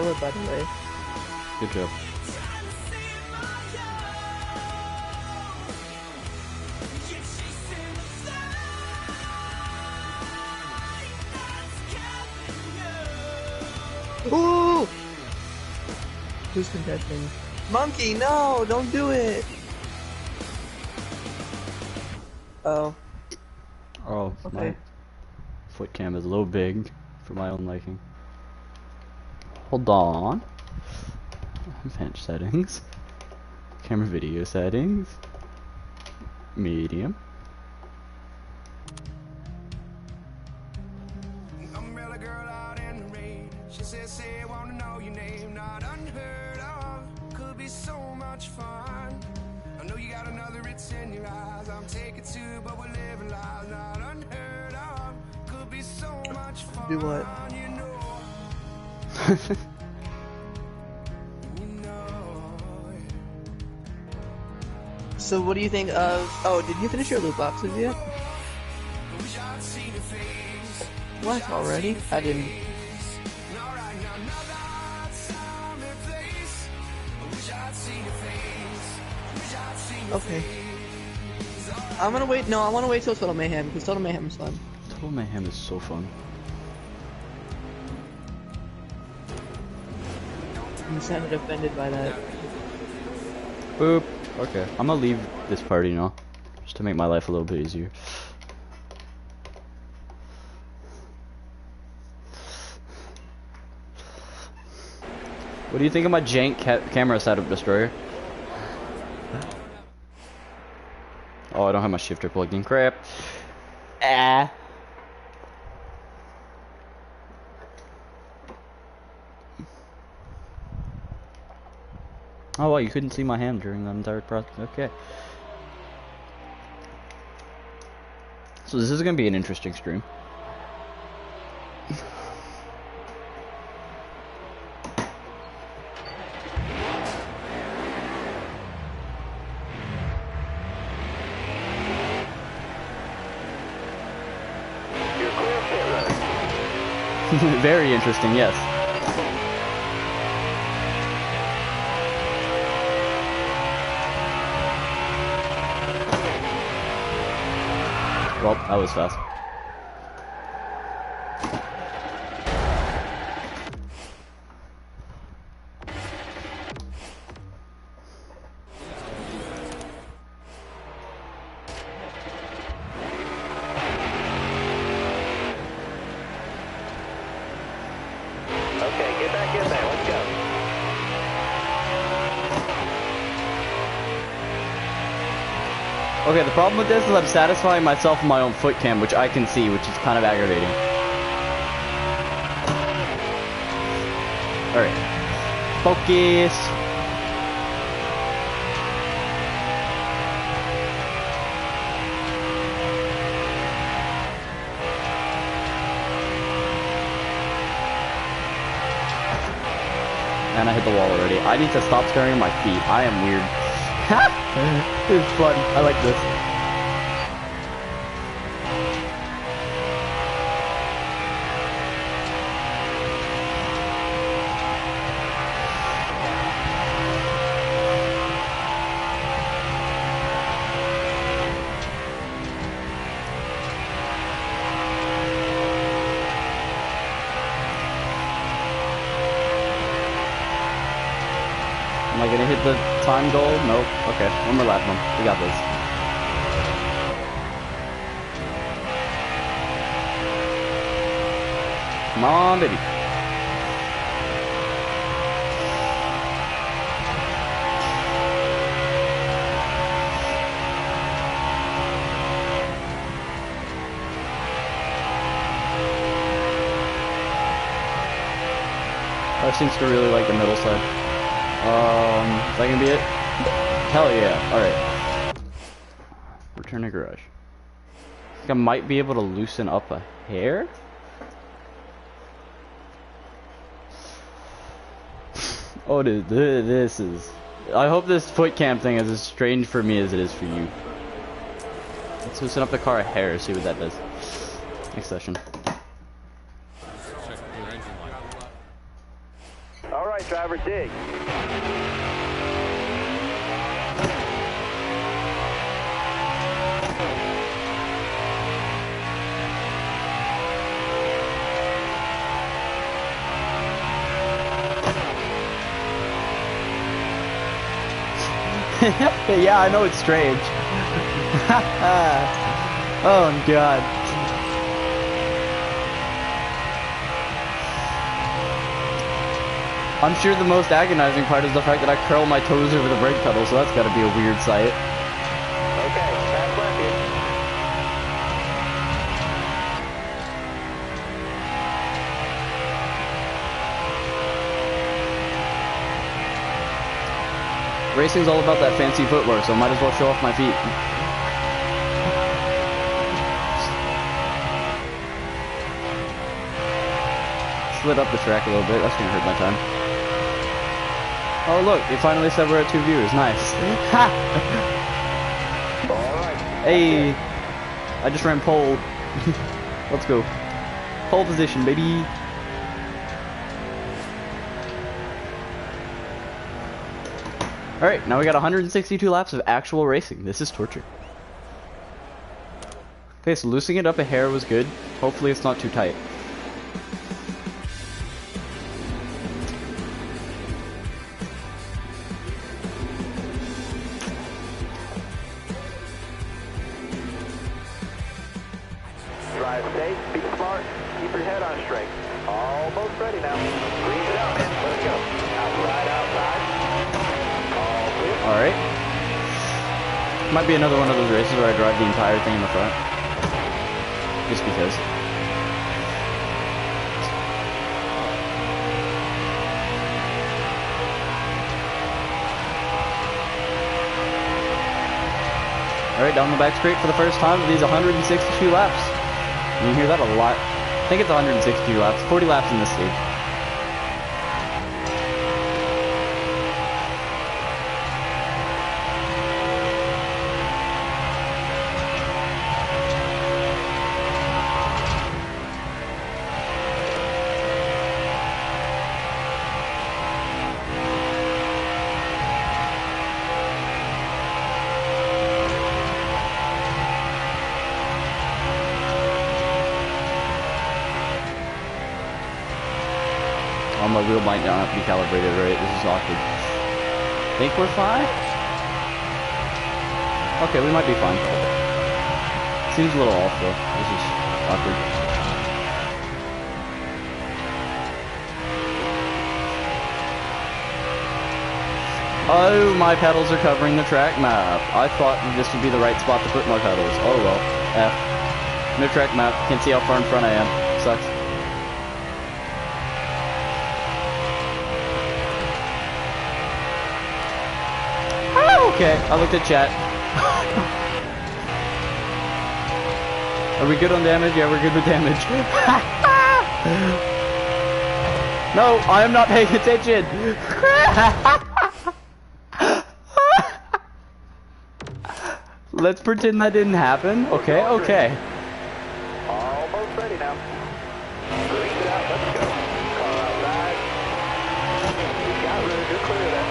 kill it, by the way. Good job. Ooh! Who's contesting? Monkey, no! Don't do it! Oh. Oh, Okay. my foot cam is a little big for my own liking. Hold on. Bench settings. Camera video settings. Medium. Umbrella girl out in the rain. She says, say, wanna know your name. Not unheard of. Could be so much fun. I know you got another ritz in your eyes. I'm taking two, but we're living lives. Not unheard of. Could be so much fun. Do what? You know. So what do you think of... Oh, did you finish your loot boxes yet? What, already? I didn't. Okay. I'm gonna wait, no, I wanna wait till Total Mayhem, because Total Mayhem is fun. Total Mayhem is so fun. You sounded offended by that. Boop. Okay, I'm gonna leave this party now, just to make my life a little bit easier. What do you think of my jank camera setup, Destroyer? Oh, I don't have my shifter plugged in. Crap. Ah. Oh, well, you couldn't see my hand during the entire process. Okay. So this is going to be an interesting stream. Very interesting, yes. Well, that was fast. Okay, get back in there. Let's go. Okay, the problem with this is I'm satisfying myself in my own foot cam, which I can see, which is kind of aggravating. Alright. Focus. And I hit the wall already. I need to stop staring at my feet. I am weird. This is fun. I like this. Am I gonna hit the time goal? Nope. Okay, one more lap, man. We got this. Come on, baby. I seems to really like the middle side. Is that gonna be it? Hell yeah. Alright. Return to garage. I think I might be able to loosen up a hair? Oh, dude, this is... I hope this foot cam thing is as strange for me as it is for you. Let's loosen up the car a hair, see what that does. Next session. All right, driver, dig. Yeah, I know it's strange. Oh god. I'm sure the most agonizing part is the fact that I curl my toes over the brake pedal, so that's gotta be a weird sight. Okay, pass left here. Racing's all about that fancy footwork, so I might as well show off my feet. Slid up the track a little bit, that's gonna hurt my time. Oh look, it finally said we're at 2 viewers, nice. Ha! Hey, I just ran pole. Let's go. Pole position, baby. Alright, now we got 162 laps of actual racing. This is torture. Okay, so loosening it up a hair was good. Hopefully it's not too tight. Drive safe, be smart, keep your head on straight. Almost ready now. Breathe it out, man. Let's go. Outside, outside. All clear. Alright. Might be another one of those races where I drive the entire thing in the front. Just because. Alright, down the back straight for the first time of these 162 laps. You can hear that a lot. I think it's 162 laps, 40 laps in this stage. Oh, my wheel might not be calibrated right. This is awkward. Think we're fine? Okay, we might be fine. Seems a little off though. This is awkward. Oh, my pedals are covering the track map. I thought this would be the right spot to put my pedals. Oh well. F. No track map. Can't see how far in front I am. Sucks. Okay, I looked at chat. Are we good on damage? Yeah, we're good with damage. No, I am not paying attention. Let's pretend that didn't happen. Okay, okay. Almost ready now. Breathe it out. Let's go. Car outside. You got room. You're clear of that.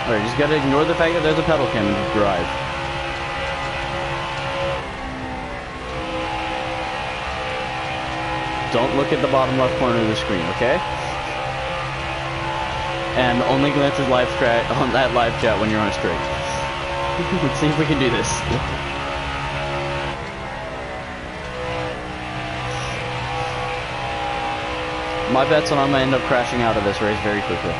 Alright, just gotta ignore the fact that there's a pedal cam and just drive. Don't look at the bottom left corner of the screen, okay? And only glance at live chat on that live chat when you're on a straight. Let's see if we can do this. My bet's on I'm gonna end up crashing out of this race very quickly.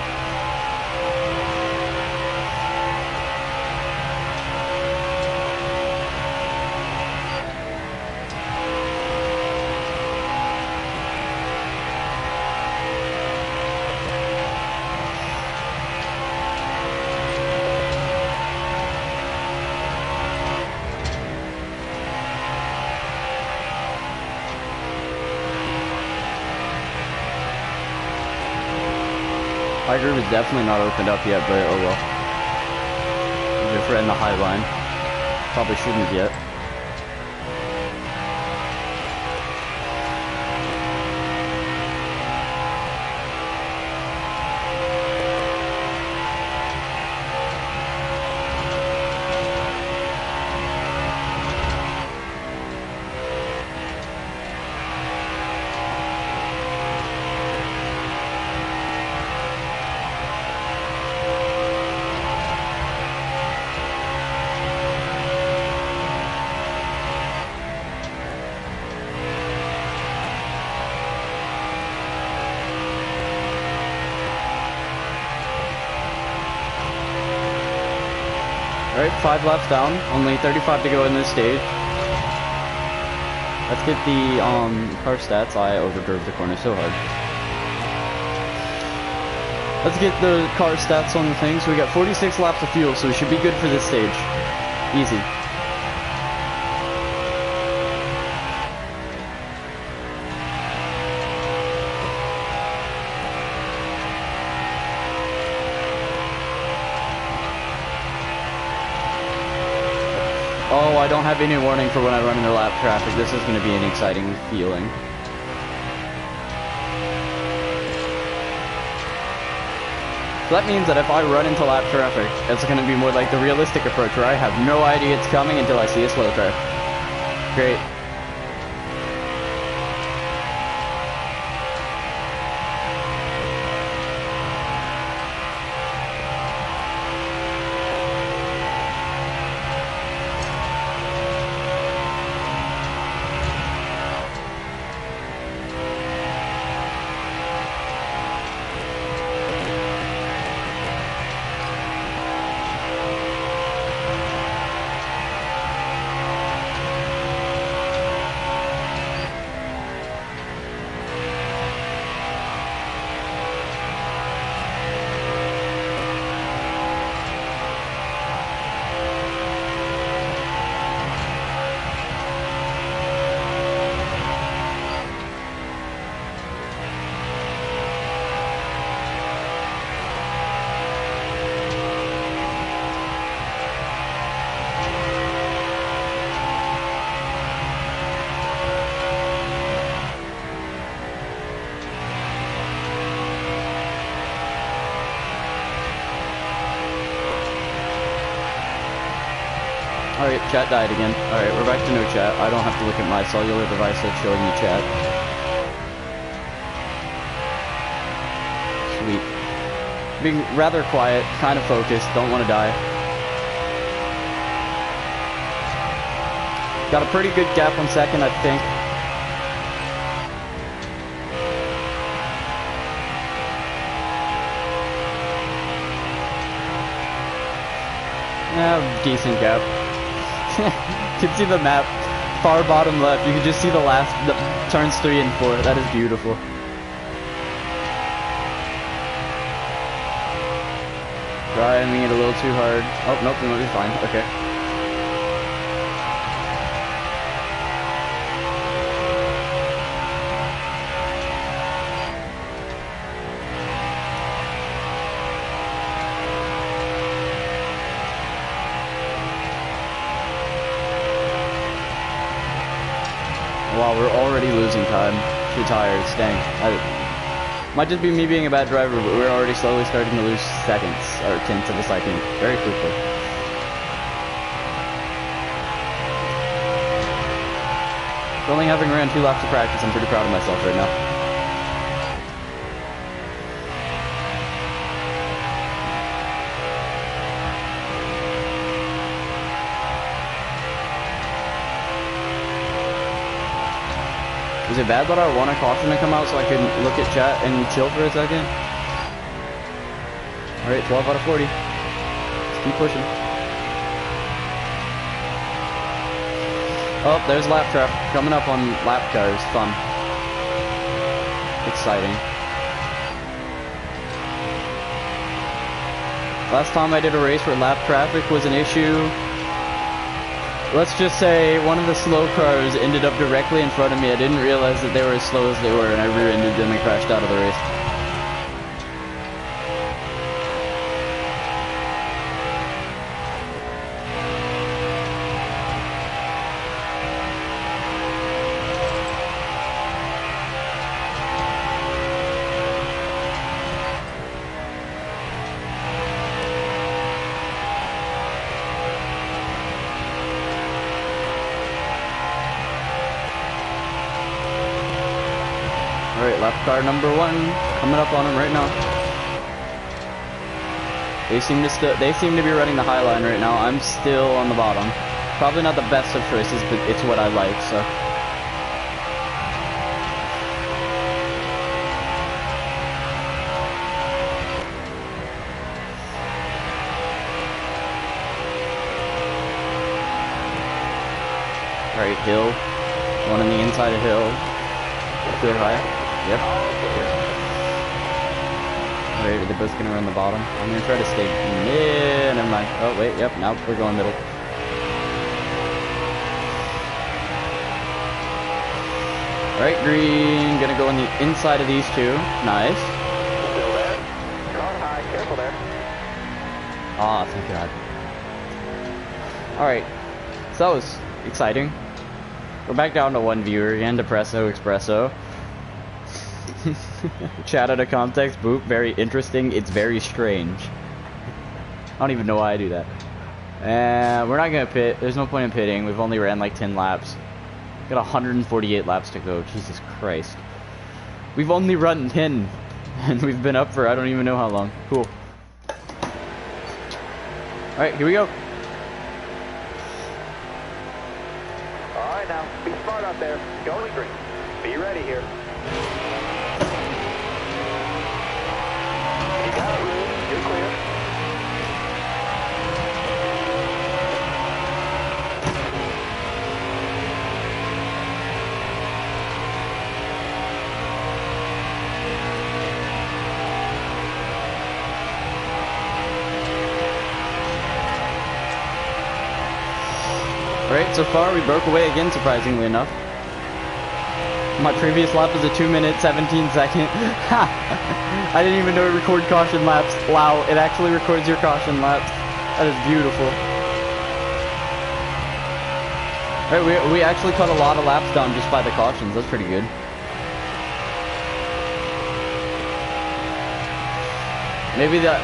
High groove is definitely not opened up yet, but oh well. If we're in the high line, probably shouldn't yet. Alright, 5 laps down, only 35 to go in this stage. Let's get the car stats. I overdrove the corner so hard. Let's get the car stats on the thing. So we got 46 laps of fuel, so we should be good for this stage. Easy. Oh, I don't have any warning for when I run into lap traffic. This is going to be an exciting feeling. So that means that if I run into lap traffic, it's going to be more like the realistic approach where I have no idea it's coming until I see a slow car. Great. Alright, chat died again. Alright, we're back to no chat. I don't have to look at my cellular device that's showing me chat. Sweet. Being rather quiet, kind of focused, don't want to die. Got a pretty good gap on second, I think. Yeah, decent gap. You can see the map, far bottom left. You can just see the turns 3 and 4. That is beautiful. Driving it a little too hard. Oh, nope, we might be fine. Okay. Wow, we're already losing time to tires. Dang. Might just be me being a bad driver, but we're already slowly starting to lose seconds, or tenths of a second, very quickly. For only having ran 2 laps of practice, I'm pretty proud of myself right now. Is it bad that I want a caution to come out so I can look at chat and chill for a second? Alright, 12 out of 40. Let's keep pushing. Oh, there's lap trap coming up on lap cars. Fun. Exciting. Last time I did a race where lap traffic was an issue, let's just say one of the slow cars ended up directly in front of me. I didn't realize that they were as slow as they were, and I rear-ended them and crashed out of the race. Car number 1 coming up on him right now. They seem to be running the high line right now. I'm still on the bottom. Probably not the best of choices, but it's what I like, so. Alright, hill. One on the inside of hill. Clear high. Yep. Alright, they're both gonna run the bottom. I'm gonna try to stay mid. Never mind. Oh, wait, yep, now we're going middle. Alright, green. Gonna go on the inside of these two. Nice. Still there. Car high, careful there. Ah, thank God. Alright, so that was exciting. We're back down to 1 viewer again, Depresso Espresso. Chat out of context, boop, very interesting, it's very strange. I don't even know why I do that. We're not gonna pit, there's no point in pitting, we've only ran like 10 laps. Got 148 laps to go, Jesus Christ. We've only run 10, and we've been up for I don't even know how long. Cool. Alright, here we go. Alright now, be smart out there. Going green. Be ready here. You got room. You're clear. Alright, so far we broke away again, surprisingly enough. My previous lap was a 2 minute 17 second. I didn't even know it recorded caution laps. Wow, it actually records your caution laps. That is beautiful. Alright, we actually cut a lot of laps down just by the cautions. That's pretty good. Maybe that...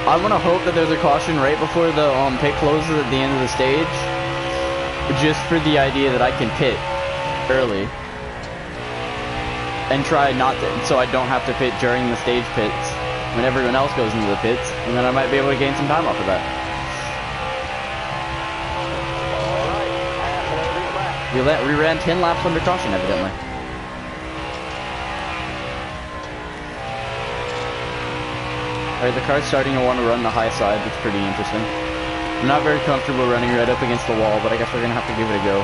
I want to hope that there's a caution right before the pit closes at the end of the stage. Just for the idea that I can pit early and try not to, so I don't have to pit during the stage pits when everyone else goes into the pits, and then I might be able to gain some time off of that. We ran 10 laps under caution, evidently. Alright, the car's starting to want to run the high side. That's pretty interesting. I'm not very comfortable running right up against the wall, but I guess we're gonna have to give it a go.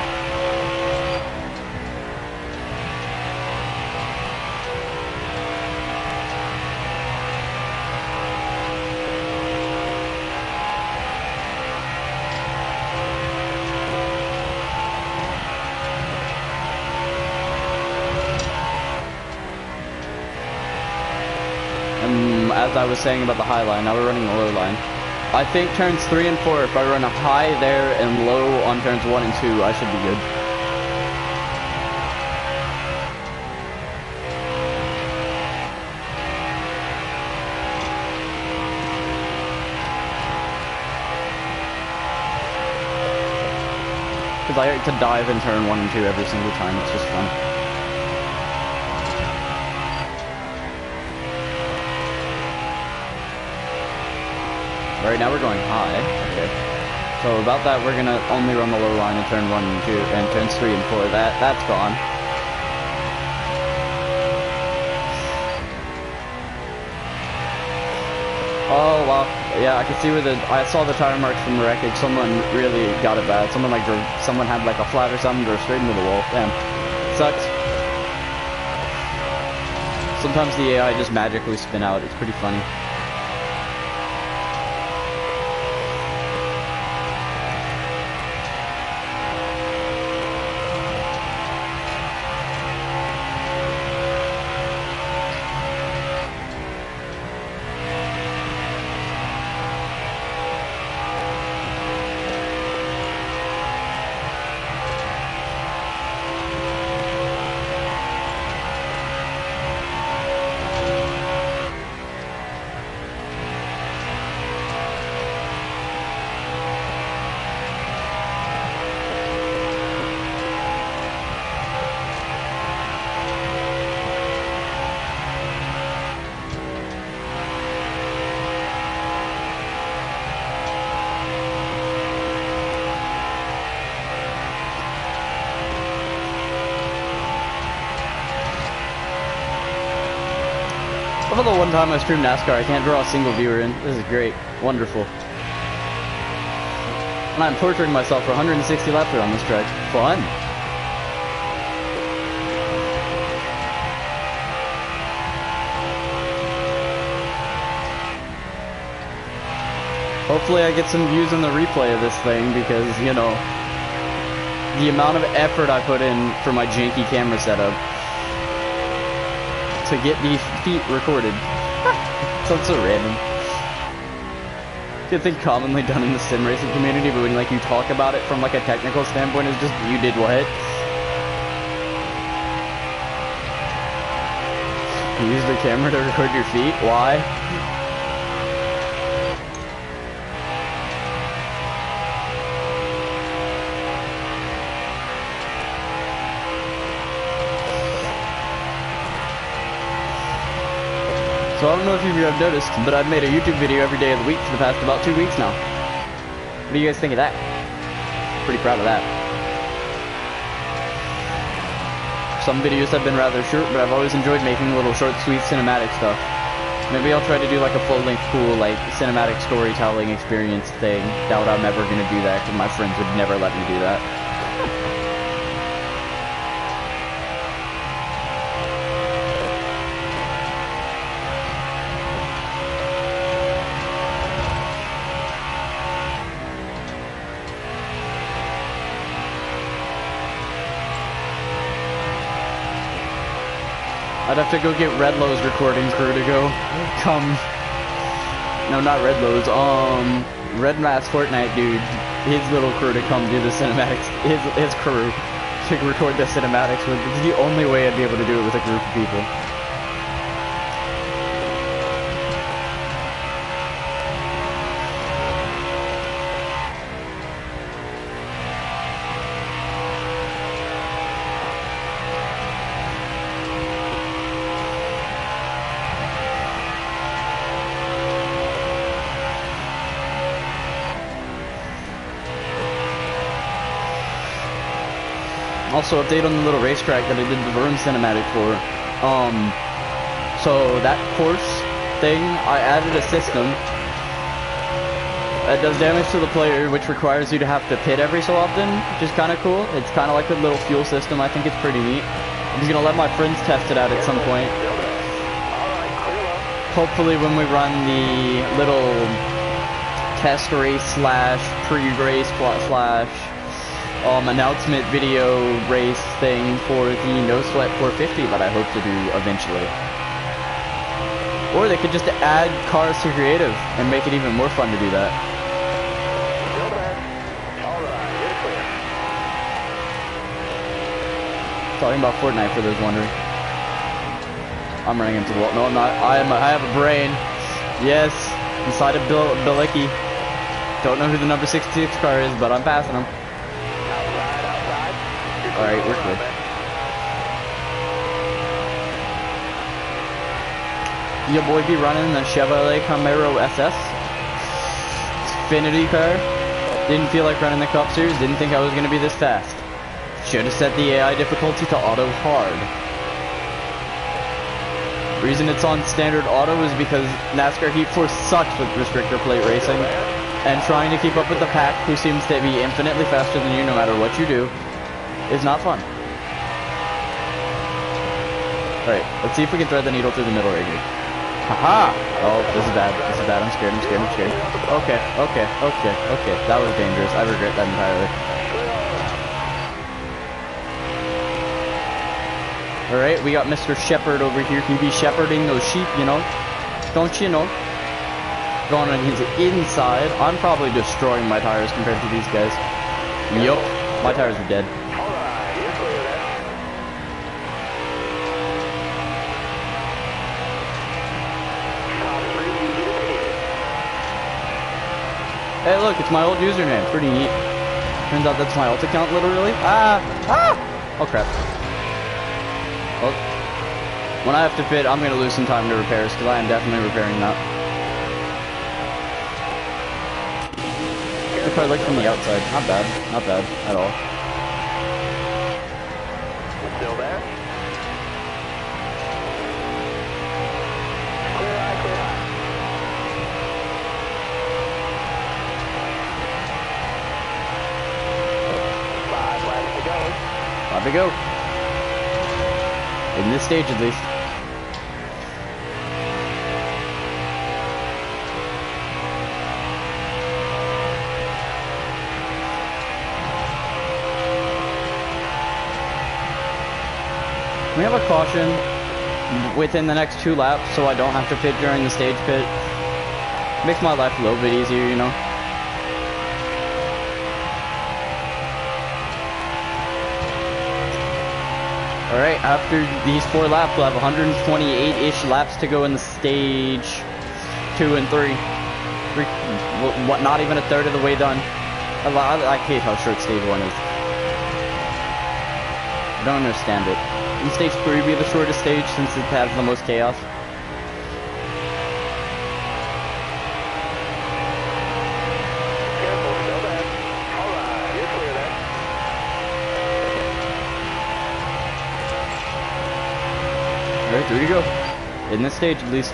As I was saying about the high line, now we're running the low line. I think turns 3 and 4, if I run a high there and low on turns 1 and 2, I should be good. Because I like to dive in turn 1 and 2 every single time, it's just fun. Alright, now we're going high. Okay. So about that, we're gonna only run the low line in turn 1 and 2, and turns 3 and 4. That's gone. Oh wow, yeah, I can see where I saw the tire marks from the wreckage. Someone really got it bad. Someone had like a flat or something, drove straight into the wall. Damn, sucks. Sometimes the AI just magically spin out. It's pretty funny. How about the one time I streamed NASCAR, I can't draw a single viewer in. This is great. Wonderful. And I'm torturing myself for 160 laps on this track. Fun. Hopefully I get some views on the replay of this thing because, you know, the amount of effort I put in for my janky camera setup to get these feet recorded. Sounds so random. Good thing commonly done in the sim racing community, but when like you talk about it from like a technical standpoint, it's just you did what? You used the camera to record your feet? Why? So I don't know if you have noticed, but I've made a YouTube video every day of the week for the past about 2 weeks now. What do you guys think of that? Pretty proud of that. Some videos have been rather short, but I've always enjoyed making little short, sweet cinematic stuff. Maybe I'll try to do like a full-length, cool, like, cinematic storytelling experience thing. Doubt I'm ever gonna do that, because my friends would never let me do that. I'd have to go get Redlow's recording crew to go come. No, not Redlow's. Red Mass Fortnite dude. His little crew to come do the cinematics. His crew to record the cinematics with. It's the only way I'd be able to do it with a group of people. Also, update on the little racetrack that I did the Vern cinematic for. So that course thing, I added a system that does damage to the player, which requires you to have to pit every so often, which is kind of cool. It's kind of like a little fuel system. I think it's pretty neat. I'm just gonna let my friends test it out at some point. Hopefully, when we run the little test race slash pre-race slash announcement video race thing for the No Sweat 450 that I hope to do eventually. Or they could just add cars to creative and make it even more fun to do that. Talking about Fortnite for those wondering. I'm running into the wall. No, I'm not. I have a brain. Yes, inside of Bilicki. Don't know who the number 66 car is, but I'm passing him. Alright, we're good. Your boy be running the Chevrolet Camaro SS. Xfinity car. Didn't feel like running the Cup Series. Didn't think I was going to be this fast. Should have set the AI difficulty to auto hard. Reason it's on standard auto is because NASCAR Heat 4 sucks with restrictor plate racing. And trying to keep up with the pack, who seems to be infinitely faster than you no matter what you do, is not fun. Alright, let's see if we can thread the needle through the middle right here. Haha! Oh, this is bad. This is bad. I'm scared. I'm scared. I'm scared. Okay. That was dangerous. I regret that entirely. Alright, we got Mr. Shepherd over here. He be shepherding those sheep, you know? Don't you know? Going on his inside. I'm probably destroying my tires compared to these guys. Yup. My tires are dead. Hey look, it's my old username. Pretty neat. Turns out that's my alt account literally. Oh crap. Well, when I have to pit, I'm gonna lose some time to repairs, because I am definitely repairing that. The car looks from the outside. Not bad. Not bad at all. Still there? Off we go. In this stage, at least. We have a caution within the next 2 laps, so I don't have to pit during the stage pit. Makes my life a little bit easier, you know. Alright, after these 4 laps, we'll have 128-ish laps to go in the stage 2 and 3. What, not even a third of the way done. I hate how short stage 1 is. I don't understand it. In stage 3 be the shortest stage since it has the most chaos. Careful, still back. Alright, you're clear there. Alright, 3 to go. In this stage, at least.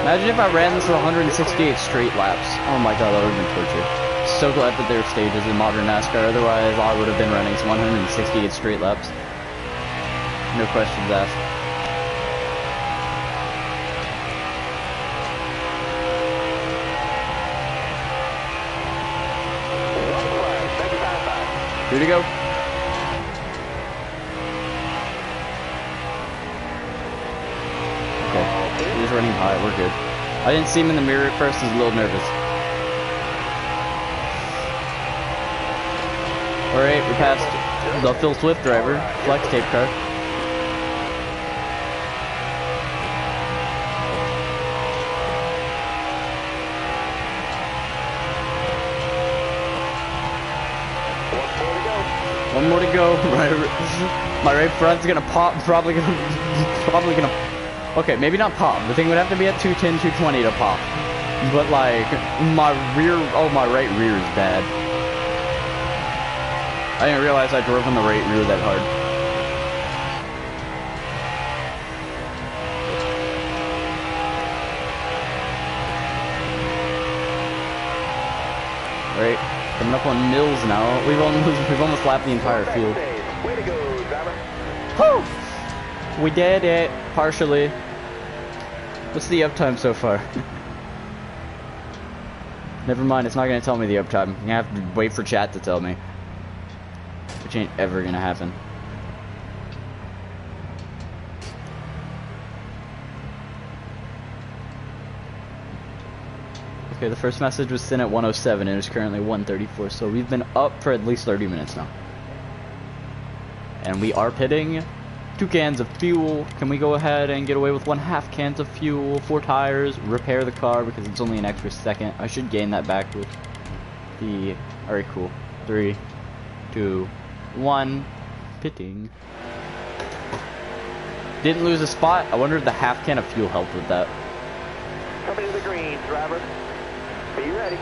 Imagine if I ran this for 168 straight laps. Oh my god, that would have been torture. So glad that there are stages in modern NASCAR, otherwise I would have been running 168 straight laps. No questions asked. Here to go. Okay, he's running high, we're good. I didn't see him in the mirror at first, I was a little nervous. Alright, we passed the Phil Swift driver, flex tape car. One more to go. My right front's gonna pop, probably gonna, okay, maybe not pop. The thing would have to be at 210, 220 to pop. But like, my rear, oh, my right rear is bad. I didn't realize I drove on the right rear that hard. Alright, coming up on Mills now. We've almost lapped the entire field. Way to go, driver. Woo! We did it, partially. What's the uptime so far? Never mind, it's not gonna tell me the uptime. I'm gonna have to wait for chat to tell me. Which ain't ever gonna happen. Okay, the first message was sent at 1:07 and it's currently 1:34, so we've been up for at least 30 minutes now. And we are pitting 2 cans of fuel. Can we go ahead and get away with 1/2 cans of fuel, 4 tires, repair the car because it's only an extra second. I should gain that back with the, alright, cool. 3, 2, 1, pitting. Didn't lose a spot. I wonder if the 1/2 can of fuel helped with that. Coming to the green, driver. Be ready.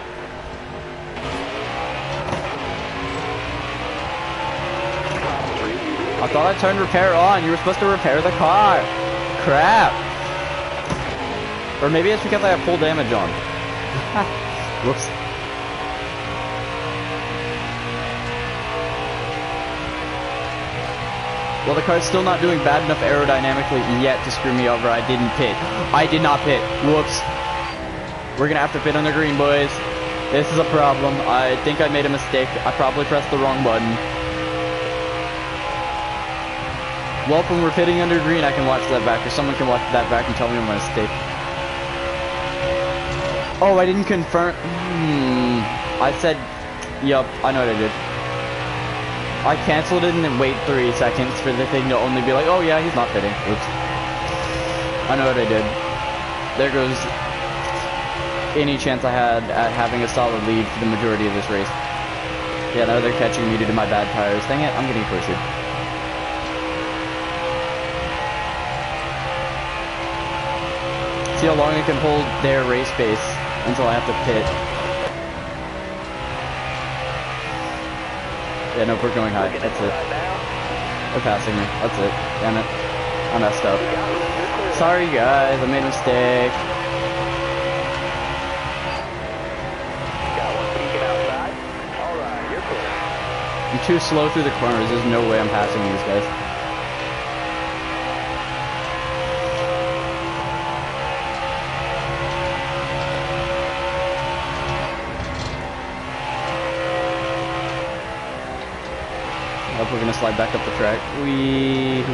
I thought I turned repair on. You were supposed to repair the car. Crap. Or maybe it's because I have full damage on. Whoops. Well, the car's still not doing bad enough aerodynamically yet to screw me over. I didn't pit. I did not pit. Whoops. We're gonna have to pit on the green, boys. This is a problem. I think I made a mistake. I probably pressed the wrong button. Well, when we're pitting under green, I can watch that back, or someone can watch that back and tell me my mistake. Oh, I didn't confirm. I said, yup, I know what I did. I canceled it and then wait 3 seconds for the thing to only be like, oh yeah, he's not pitting. Oops. I know what I did. There goes any chance I had at having a solid lead for the majority of this race. Yeah, now they're catching me due to my bad tires. Dang it, I'm getting pushed. See how long I can hold their race pace until I have to pit. Yeah, nope, we're going high. That's it. They're passing me. That's it. Damn it. I messed up. Sorry guys, I made a mistake. too slow through the corners. There's no way I'm passing these guys. Nope, we're gonna slide back up the track. Wahoo!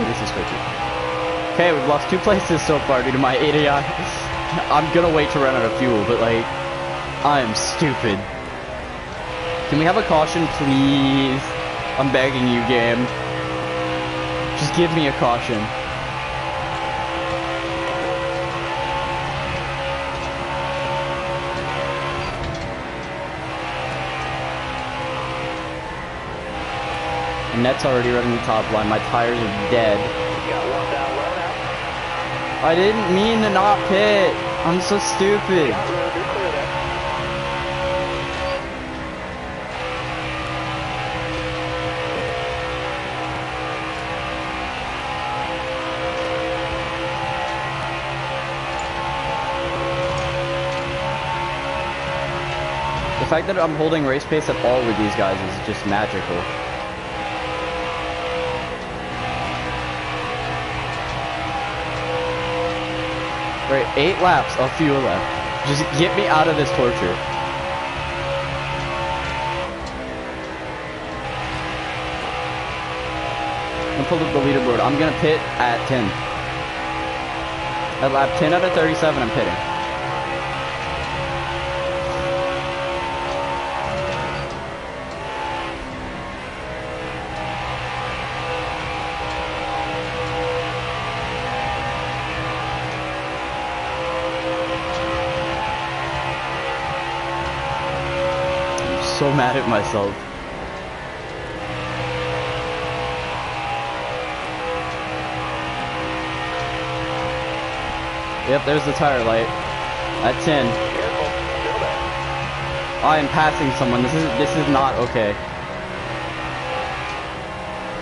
This is crazy. Okay, we've lost 2 places so far due to my idiot. I'm gonna wait to run out of fuel, but like, I am stupid. Can we have a caution, please? I'm begging you, game. Just give me a caution. Net's already running the top line. My tires are dead. I didn't mean to not pit. I'm so stupid. The fact that I'm holding race pace at all with these guys is just magical. Right, 8 laps of fuel left. Just get me out of this torture. I'm gonna pull up the leaderboard. I'm gonna pit at 10. At lap 10 out of 37, I'm pitting. So mad at myself. Yep, there's the tire light. At 10. I am passing someone. This is not okay.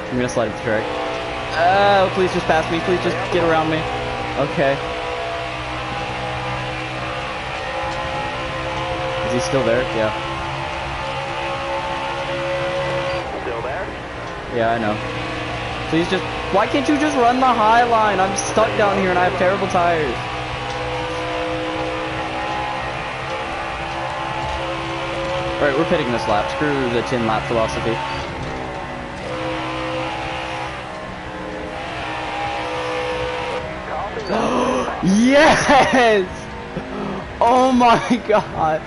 I'm gonna slide up the track. Oh, please just pass me. Please just get around me. Okay. Is he still there? Yeah. Yeah, I know. Please just... Why can't you just run the high line? I'm stuck down here and I have terrible tires. Alright, we're pitting this lap. Screw the 10 lap philosophy. Yes! Oh my god.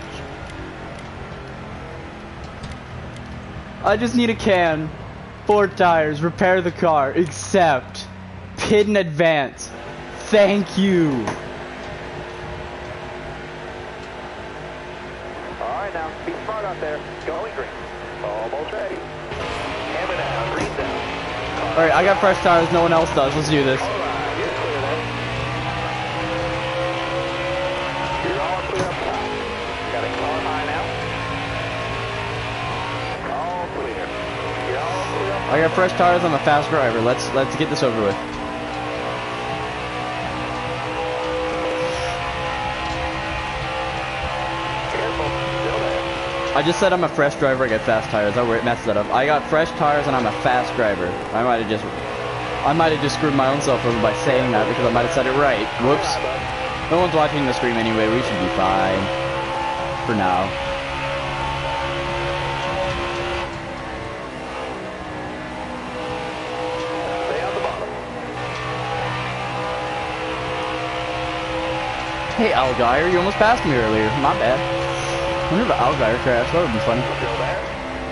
I just need a can. 4 tires, repair the car, accept, pit in advance, thank you. Alright now, be smart out there, going green, almost ready, hammer down, green down. Alright, I got fresh tires, no one else does, let's do this. Alright, you're clear there. You're all clear up top. Got a car high now. All clear. You're all clear up top. I got fresh tires, I'm a fast driver, let's get this over with. I just said I'm a fresh driver, I get fast tires. I messed that up. I got fresh tires and I'm a fast driver. I might have just screwed my own self over by saying that because I might have said it right. Whoops. No one's watching the stream anyway, we should be fine. For now. Stay on the bottom. Hey Algire, you almost passed me earlier. My bad. I wonder if Algire crashed, that would be funny. Still there?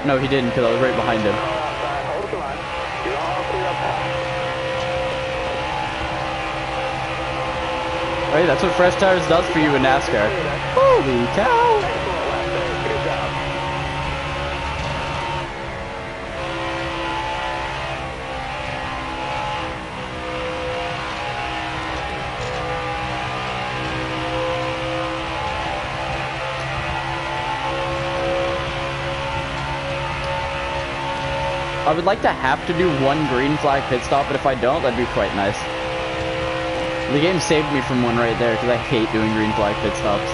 No, he didn't because I was right behind him. Outside, hold the line. You're all clear up top. Hey, that's what fresh tires does for you in NASCAR. Holy cow! Excellent lap there. Good job. I would like to have to do one green flag pit stop, but if I don't, that'd be quite nice. The game saved me from one right there, because I hate doing green flag pit stops.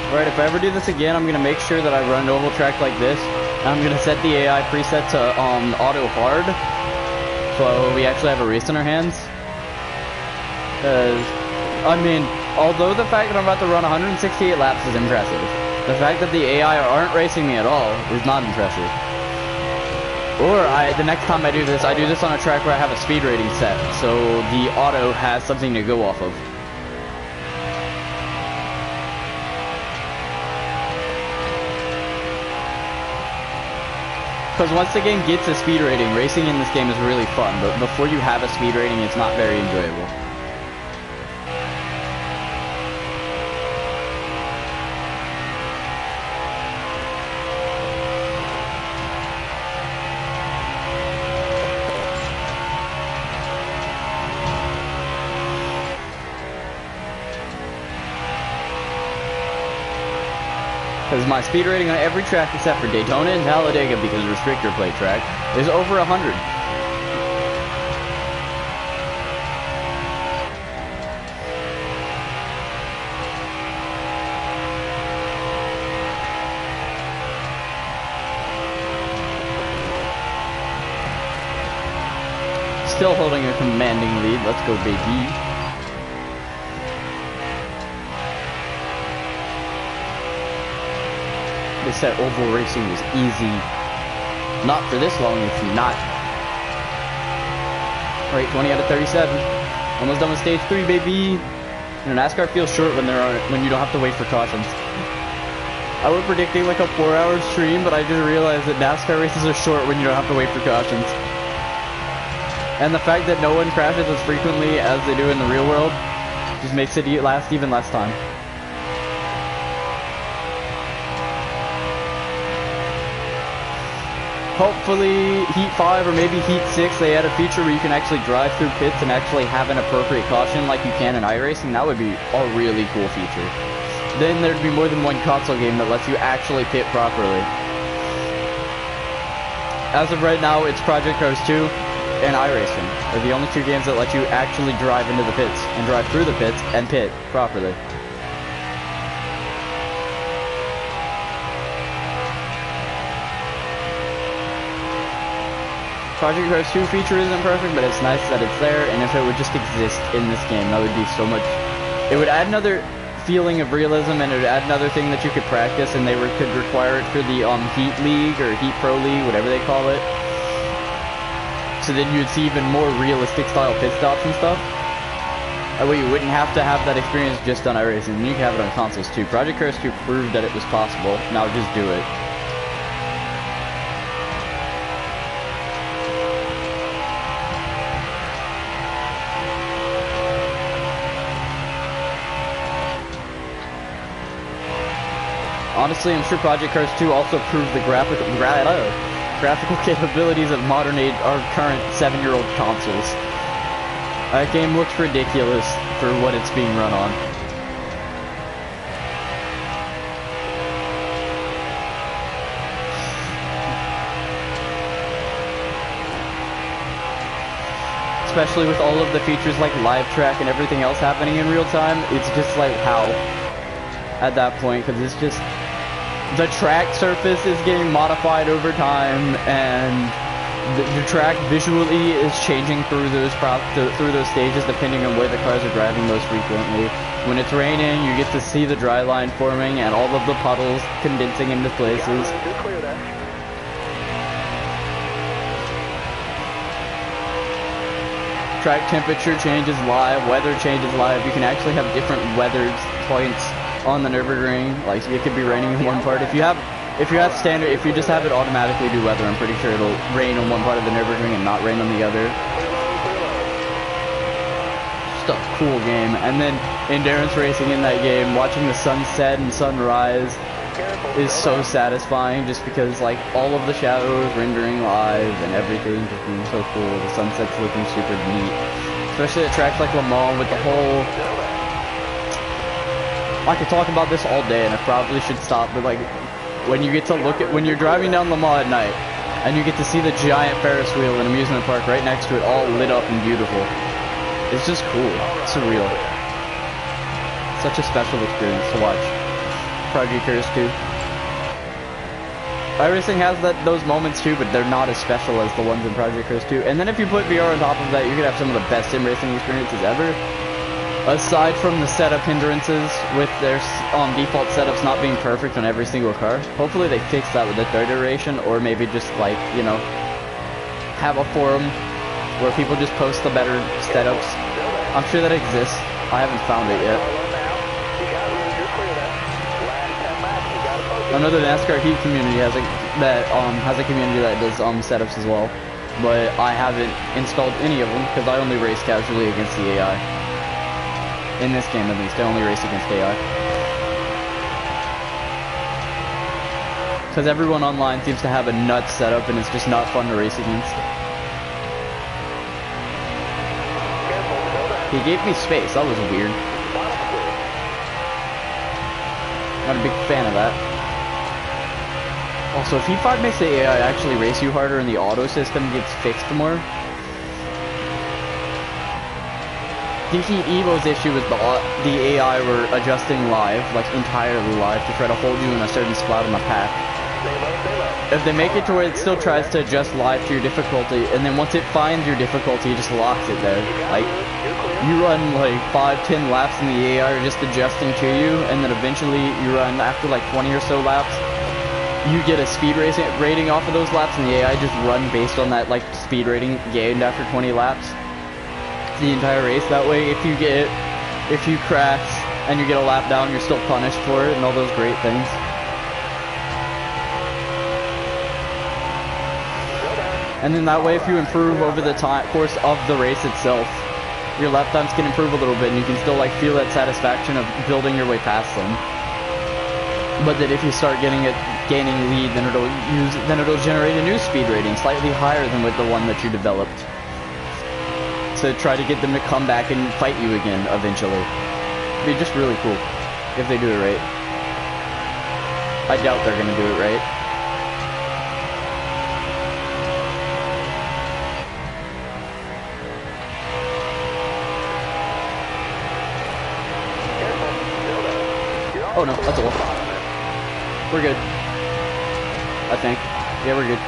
Alright, if I ever do this again, I'm gonna make sure that I run an oval track like this. I'm gonna set the AI preset to auto hard, so we actually have a race in our hands. Cause, I mean, although the fact that I'm about to run 168 laps is impressive, the fact that the AI aren't racing me at all is not impressive. Or the next time I do this on a track where I have a speed rating set, so the auto has something to go off of. Because once the game gets a speed rating, racing in this game is really fun, but before you have a speed rating, it's not very enjoyable. Because my speed rating on every track except for Daytona and Talladega, because restrictor plate track, is over 100. Still holding a commanding lead. Let's go, baby. They said oval racing was easy. Not for this long, it's not. Alright, 20 out of 37. Almost done with stage 3, baby. You know, NASCAR feels short when you don't have to wait for cautions. I was predicting like a 4-hour stream, but I just realized that NASCAR races are short when you don't have to wait for cautions. And the fact that no one crashes as frequently as they do in the real world just makes it last even less time. Hopefully, Heat 5 or maybe Heat 6, they add a feature where you can actually drive through pits and actually have an appropriate caution like you can in iRacing. That would be a really cool feature. Then there'd be more than one console game that lets you actually pit properly. As of right now, it's Project Cars 2 and iRacing. They're the only two games that let you actually drive into the pits and drive through the pits and pit properly. Project Cars 2 feature isn't perfect, but it's nice that it's there, and if it would just exist in this game, that would be so much... It would add another feeling of realism, and it would add another thing that you could practice, and they could require it for the Heat League, or Heat Pro League, whatever they call it. So then you'd see even more realistic style pit stops and stuff. That way you wouldn't have to have that experience just on iRacing, and you can have it on consoles too. Project Cars 2 proved that it was possible, now just do it. Honestly, I'm sure Project Cars 2 also proved the graphical capabilities of our current 7-year-old consoles. That game looks ridiculous for what it's being run on. Especially with all of the features like live track and everything else happening in real time, it's just like how at that point, because it's just the track surface is getting modified over time, and the track visually is changing through those stages depending on where the cars are driving most frequently. When it's raining, you get to see the dry line forming and all of the puddles condensing into places. Track temperature changes live, weather changes live. You can actually have different weather points on the Nürburgring. Like, it could be raining in one part. If you just have it automatically do weather, I'm pretty sure it'll rain on one part of the Nürburgring and not rain on the other. Just a cool game. And then endurance racing in that game, watching the sunset and sunrise is so satisfying, just because like all of the shadows rendering live and everything just being so cool. The sunset's looking super neat, especially at tracks like Le Mans with the whole... I could talk about this all day and I probably should stop, but like when you get to when you're driving down Le Mans at night and you get to see the giant Ferris wheel and amusement park right next to it all lit up and beautiful, it's just cool. It's surreal. Such a special experience to watch. Project Cars 2. iRacing has those moments too, but they're not as special as the ones in Project Cars 2. And then if you put VR on top of that, you could have some of the best sim racing experiences ever. Aside from the setup hindrances with their default setups not being perfect on every single car. Hopefully they fix that with the third iteration, or maybe just like, you know, have a forum where people just post the better setups. I'm sure that exists. I haven't found it yet. I know the Nascar Heat community has a community that does setups as well, but I haven't installed any of them because I only race casually against the AI. In this game, at least, I only race against AI. Because everyone online seems to have a nuts setup, and it's just not fun to race against. He gave me space. That was weird. Not a big fan of that. Also, if Heat5 makes the AI actually race you harder and the auto system gets fixed more, the Heat Evo's issue was the AI were adjusting live, like entirely live, to try to hold you in a certain spot on the path. If they make it to where it still tries to adjust live to your difficulty, and then once it finds your difficulty, it just locks it there. Like, you run like 5-10 laps and the AI are just adjusting to you, and then eventually you run, after like 20 or so laps, you get a speed rating off of those laps, and the AI just run based on that like speed rating gained after 20 laps. The entire race. That way, if you crash and you get a lap down, you're still punished for it and all those great things. And then that way, if you improve over the course of the race itself, your lap times can improve a little bit, and you can still like feel that satisfaction of building your way past them. But that if you start gaining lead, then it'll generate a new speed rating slightly higher than with the one that you developed, to try to get them to come back and fight you again eventually. It'd be just really cool if they do it right. I doubt they're gonna do it right. Oh no, that's a wolf. We're good. I think. Yeah, we're good.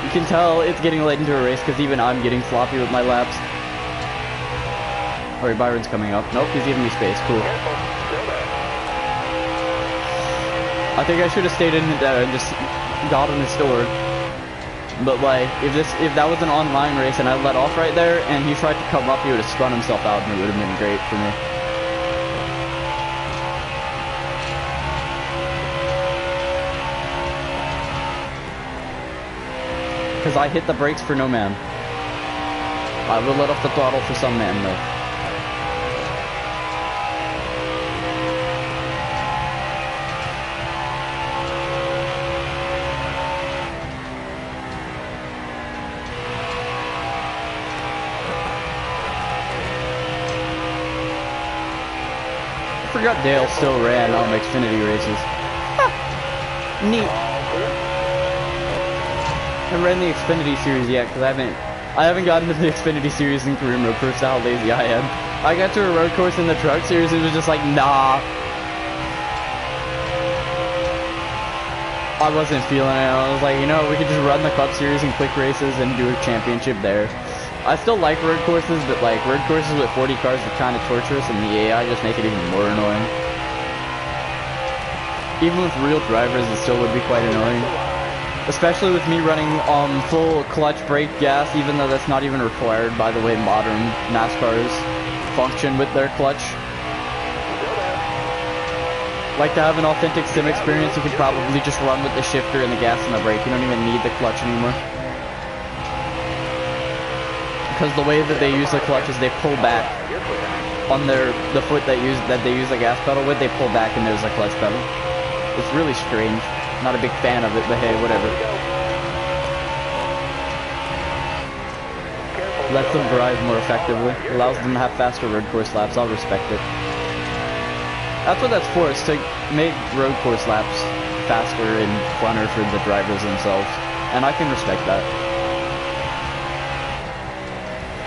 You can tell it's getting late into a race because even I'm getting sloppy with my laps. Alright, Byron's coming up. Nope, he's giving me space. Cool. I think I should have stayed in and just got in the store. But like, if that was an online race and I let off right there and he tried to come up, he would have spun himself out and it would have been great for me. Because I hit the brakes for no man. I will let off the throttle for some man though. I forgot Dale still ran Xfinity races. Neat. I haven't ran the Xfinity series yet because I haven't gotten to the Xfinity series in career mode. Proves how lazy I am. I got to a road course in the truck series and it was just like, nah. I wasn't feeling it. I was like, you know, we could just run the Cup series and quick races and do a championship there. I still like road courses, but like road courses with 40 cars are kind of torturous, and the AI just make it even more annoying. Even with real drivers, it still would be quite annoying. Especially with me running full clutch brake gas, even though that's not even required by the way modern NASCARs function with their clutch. Like, to have an authentic sim experience, you could probably just run with the shifter and the gas and the brake. You don't even need the clutch anymore. because the way that they use the clutch is they pull back on the foot that they use the gas pedal with. They pull back and there's a clutch pedal. It's really strange. Not a big fan of it, but hey, whatever. Lets them drive more effectively. Allows them to have faster road course laps. I'll respect it. That's what that's for, is to make road course laps faster and funner for the drivers themselves. And I can respect that.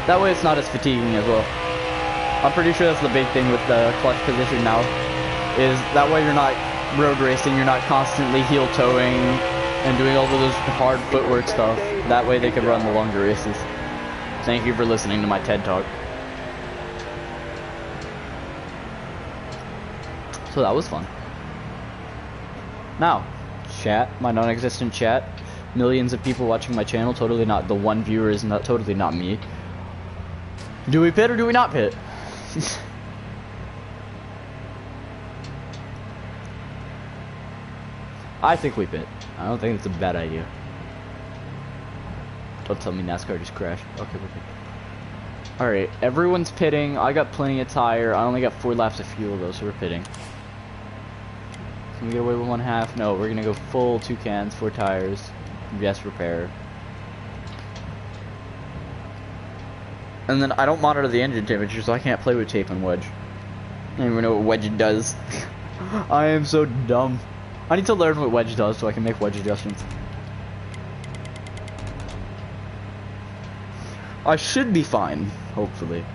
That way it's not as fatiguing as well. I'm pretty sure that's the big thing with the clutch position now, is that way you're not road racing, you're not constantly heel towing and doing all of those hard footwork stuff. That way they can run the longer races. Thank you for listening to my TED Talk. So that was fun. Now, chat, my non-existent chat, millions of people watching my channel, totally not, the one viewer is not, totally not me. Do we pit or do we not pit? I think we pit. I don't think it's a bad idea. Don't tell me NASCAR just crashed. Okay, we're good. Alright, everyone's pitting. I got plenty of tire. I only got 4 laps of fuel though, so we're pitting. Can we get away with 1/2? No, we're gonna go full 2 cans, 4 tires. Yes, repair. And then I don't monitor the engine temperature, so I can't play with tape and wedge. I don't even know what wedge does. I am so dumb. I need to learn what wedge does so I can make wedge adjustments. I should be fine, hopefully.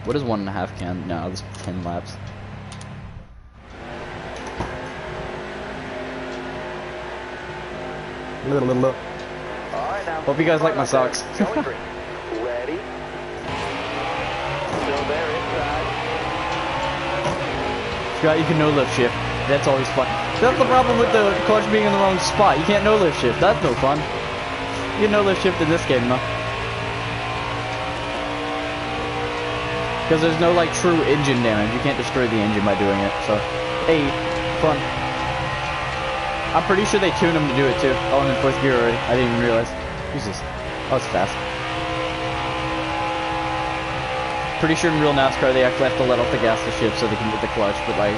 What is 1.5 can? No, this 10 laps. Alright, now. Hope you guys like my socks. Ready? Still there inside. Scott, you can no-lift shift. That's always fun. That's the problem with the clutch being in the wrong spot. You can't no-lift shift. That's no fun. You can no-lift shift in this game, though. Because there's no, like, true engine damage. You can't destroy the engine by doing it. So, hey, fun. I'm pretty sure they tuned him to do it, too. Oh, I'm in 4th gear already. I didn't even realize. Jesus. That was fast. Pretty sure in real NASCAR they actually have to let off the gas to shift so they can get the clutch, but like,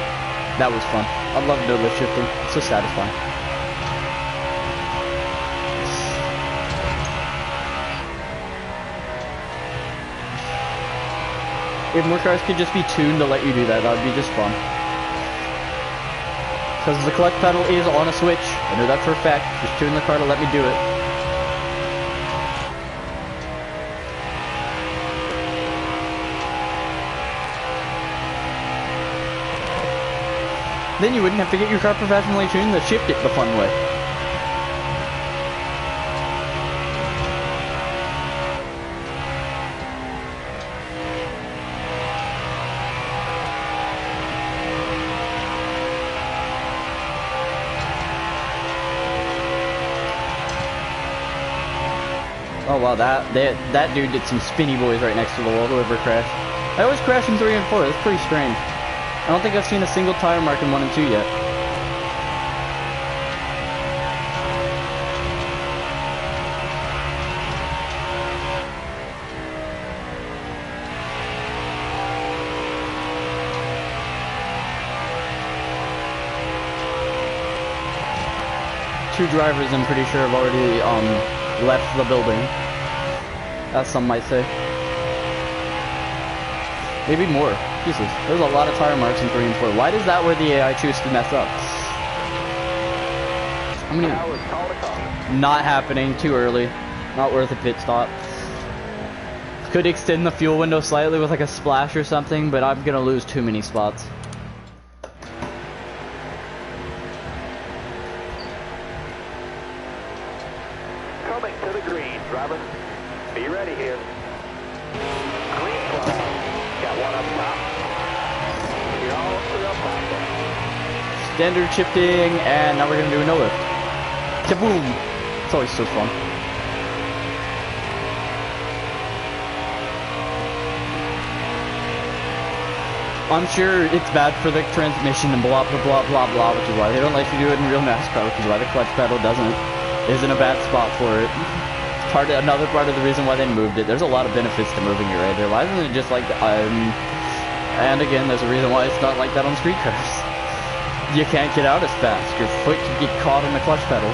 that was fun. I love no-lift shifting. It's so satisfying. If more cars could just be tuned to let you do that, that would be just fun. Because the clutch pedal is on a switch. I know that for a fact. Just tune the car to let me do it. Then you wouldn't have to get your car professionally tuned to shift it the fun way. Oh wow, that dude did some spinny boys right next to the wall, whoever crashed. I always crash in 3 and 4, that's pretty strange. I don't think I've seen a single tire mark in 1 and 2 yet. Two drivers, I'm pretty sure, have already left the building, as some might say. Maybe more. Jesus, there's a lot of tire marks in 3 and 4. Why is that where the AI choose to mess up? How many? Not happening. Too early. Not worth a pit stop. Could extend the fuel window slightly with like a splash or something, but I'm gonna lose too many spots. Coming to the green, driver. Be ready here. Green flag. Got one up top. You're all to the platform. Standard shifting, and now we're gonna do a no-lift. Kaboom! It's always so fun. I'm sure it's bad for the transmission and blah blah blah blah blah, which is why they don't let you do it in real NASCAR, which is why the clutch pedal isn't a bad spot for it. It's another part of the reason why they moved it. There's a lot of benefits to moving it right there. Why isn't it just like and again, there's a reason why it's not like that on street cars. You can't get out as fast. Your foot can get caught in the clutch pedal.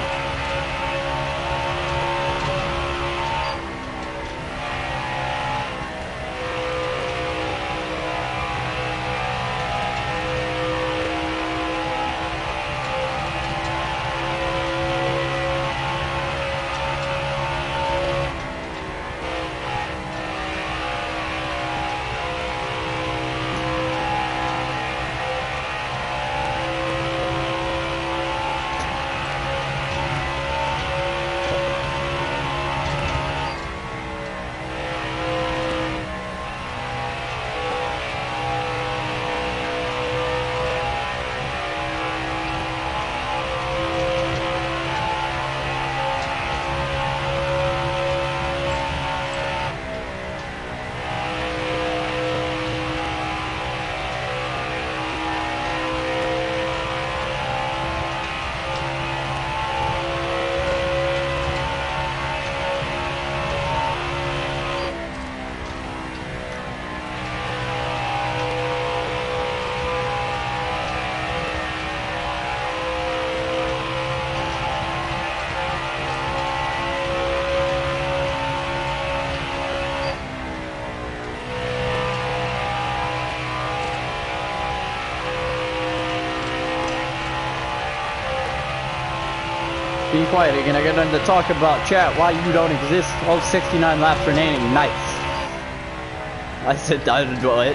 Be quiet again, I got nothing to talk about. Chat, why you don't exist. All 69 laps remaining, nice. I said I didn't do it.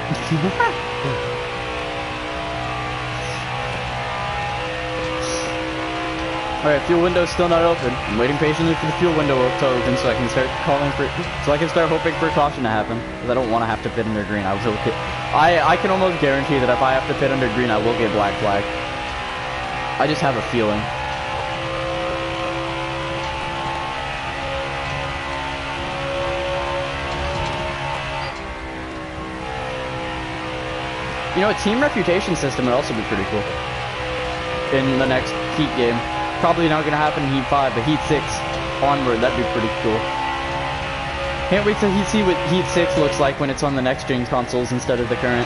Alright, fuel window's still not open. I'm waiting patiently for the fuel window to open so I can start hoping for caution to happen. Because I don't want to have to pit under green. I can almost guarantee that if I have to pit under green, I will get black flag. I just have a feeling. You know, a team reputation system would also be pretty cool in the next Heat game. Probably not going to happen in Heat 5, but Heat 6 onward, that'd be pretty cool. Can't wait till see what Heat 6 looks like when it's on the next gen consoles instead of the current.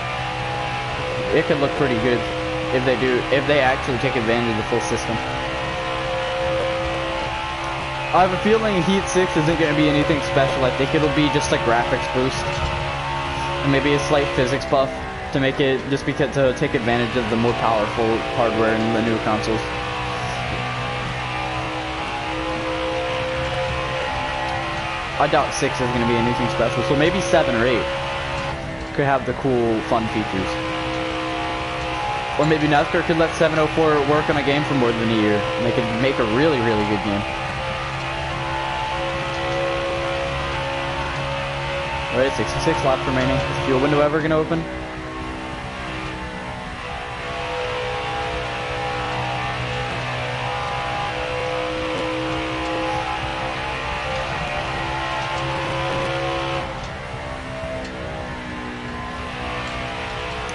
It could look pretty good if they actually take advantage of the full system. I have a feeling Heat 6 isn't going to be anything special. I think it'll be just a graphics boost. And maybe a slight physics buff. To make it, just because to take advantage of the more powerful hardware in the new consoles. I doubt 6 is going to be anything special, so maybe 7 or 8 could have the cool, fun features. Or maybe Nascar could let 704 work on a game for more than a year, and they could make a really, really good game. Alright, 66 laps remaining. Is the fuel window ever going to open?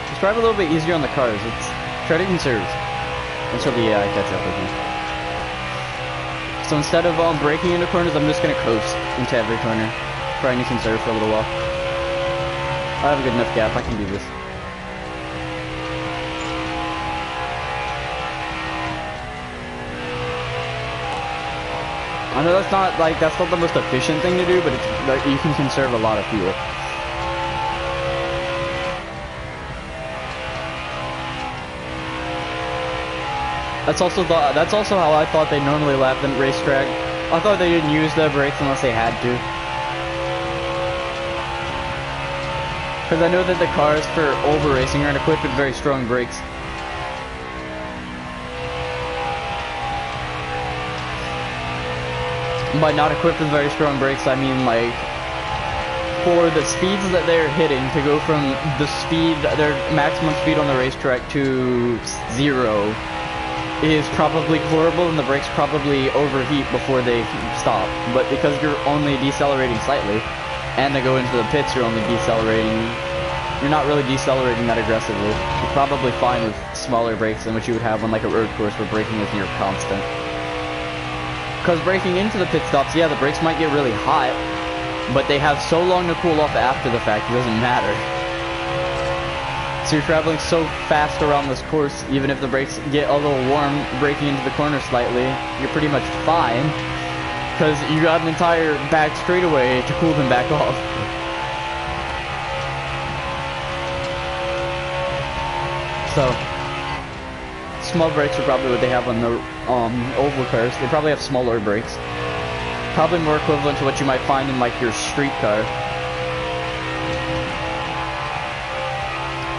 Just drive a little bit easier on the cars. Try to conserve until the AI catch up with you. So instead of braking into corners, I'm just gonna coast into every corner, trying to conserve for a little while. I have a good enough gap. I can do this. I know that's not the most efficient thing to do, but you can conserve a lot of fuel. That's also how I thought they normally lap the racetrack. I thought they didn't use the brakes unless they had to. Because I know that the cars for over racing are equipped with very strong brakes. And by not equipped with very strong brakes, I mean like for the speeds that they're hitting to go from the speed, their maximum speed on the racetrack to 0 is probably horrible, and the brakes probably overheat before they stop. But because you're only decelerating slightly, and to go into the pits you're only decelerating, you're not really decelerating that aggressively. You're probably fine with smaller brakes than what you would have on like a road course where braking is near constant. Because breaking into the pit stops, yeah, the brakes might get really hot, but they have so long to cool off after the fact, it doesn't matter. So you're traveling so fast around this course, even if the brakes get a little warm braking into the corner slightly, you're pretty much fine, because you got an entire back straightaway to cool them back off. So, small brakes are probably what they have on the oval cars. They probably have smaller brakes. Probably more equivalent to what you might find in like your street car.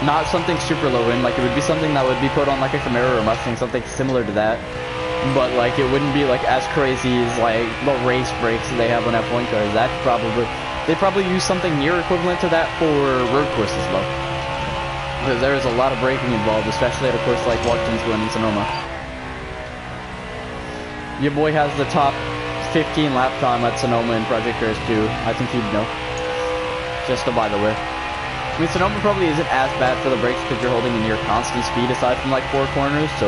Not something super low end, like it would be something that would be put on like a Camaro or Mustang, something similar to that. But like it wouldn't be like as crazy as like the race brakes that they have on F1 cars. That's probably, they probably use something near equivalent to that for road courses though. Because there is a lot of braking involved, especially at a course like Watkins Glen in Sonoma. Your boy has the top 15 lap time at Sonoma in Project Cars 2. I think he'd know. Just a by the way. I mean, Sonoma probably isn't as bad for the brakes because you're holding a near constant speed aside from like 4 corners, so...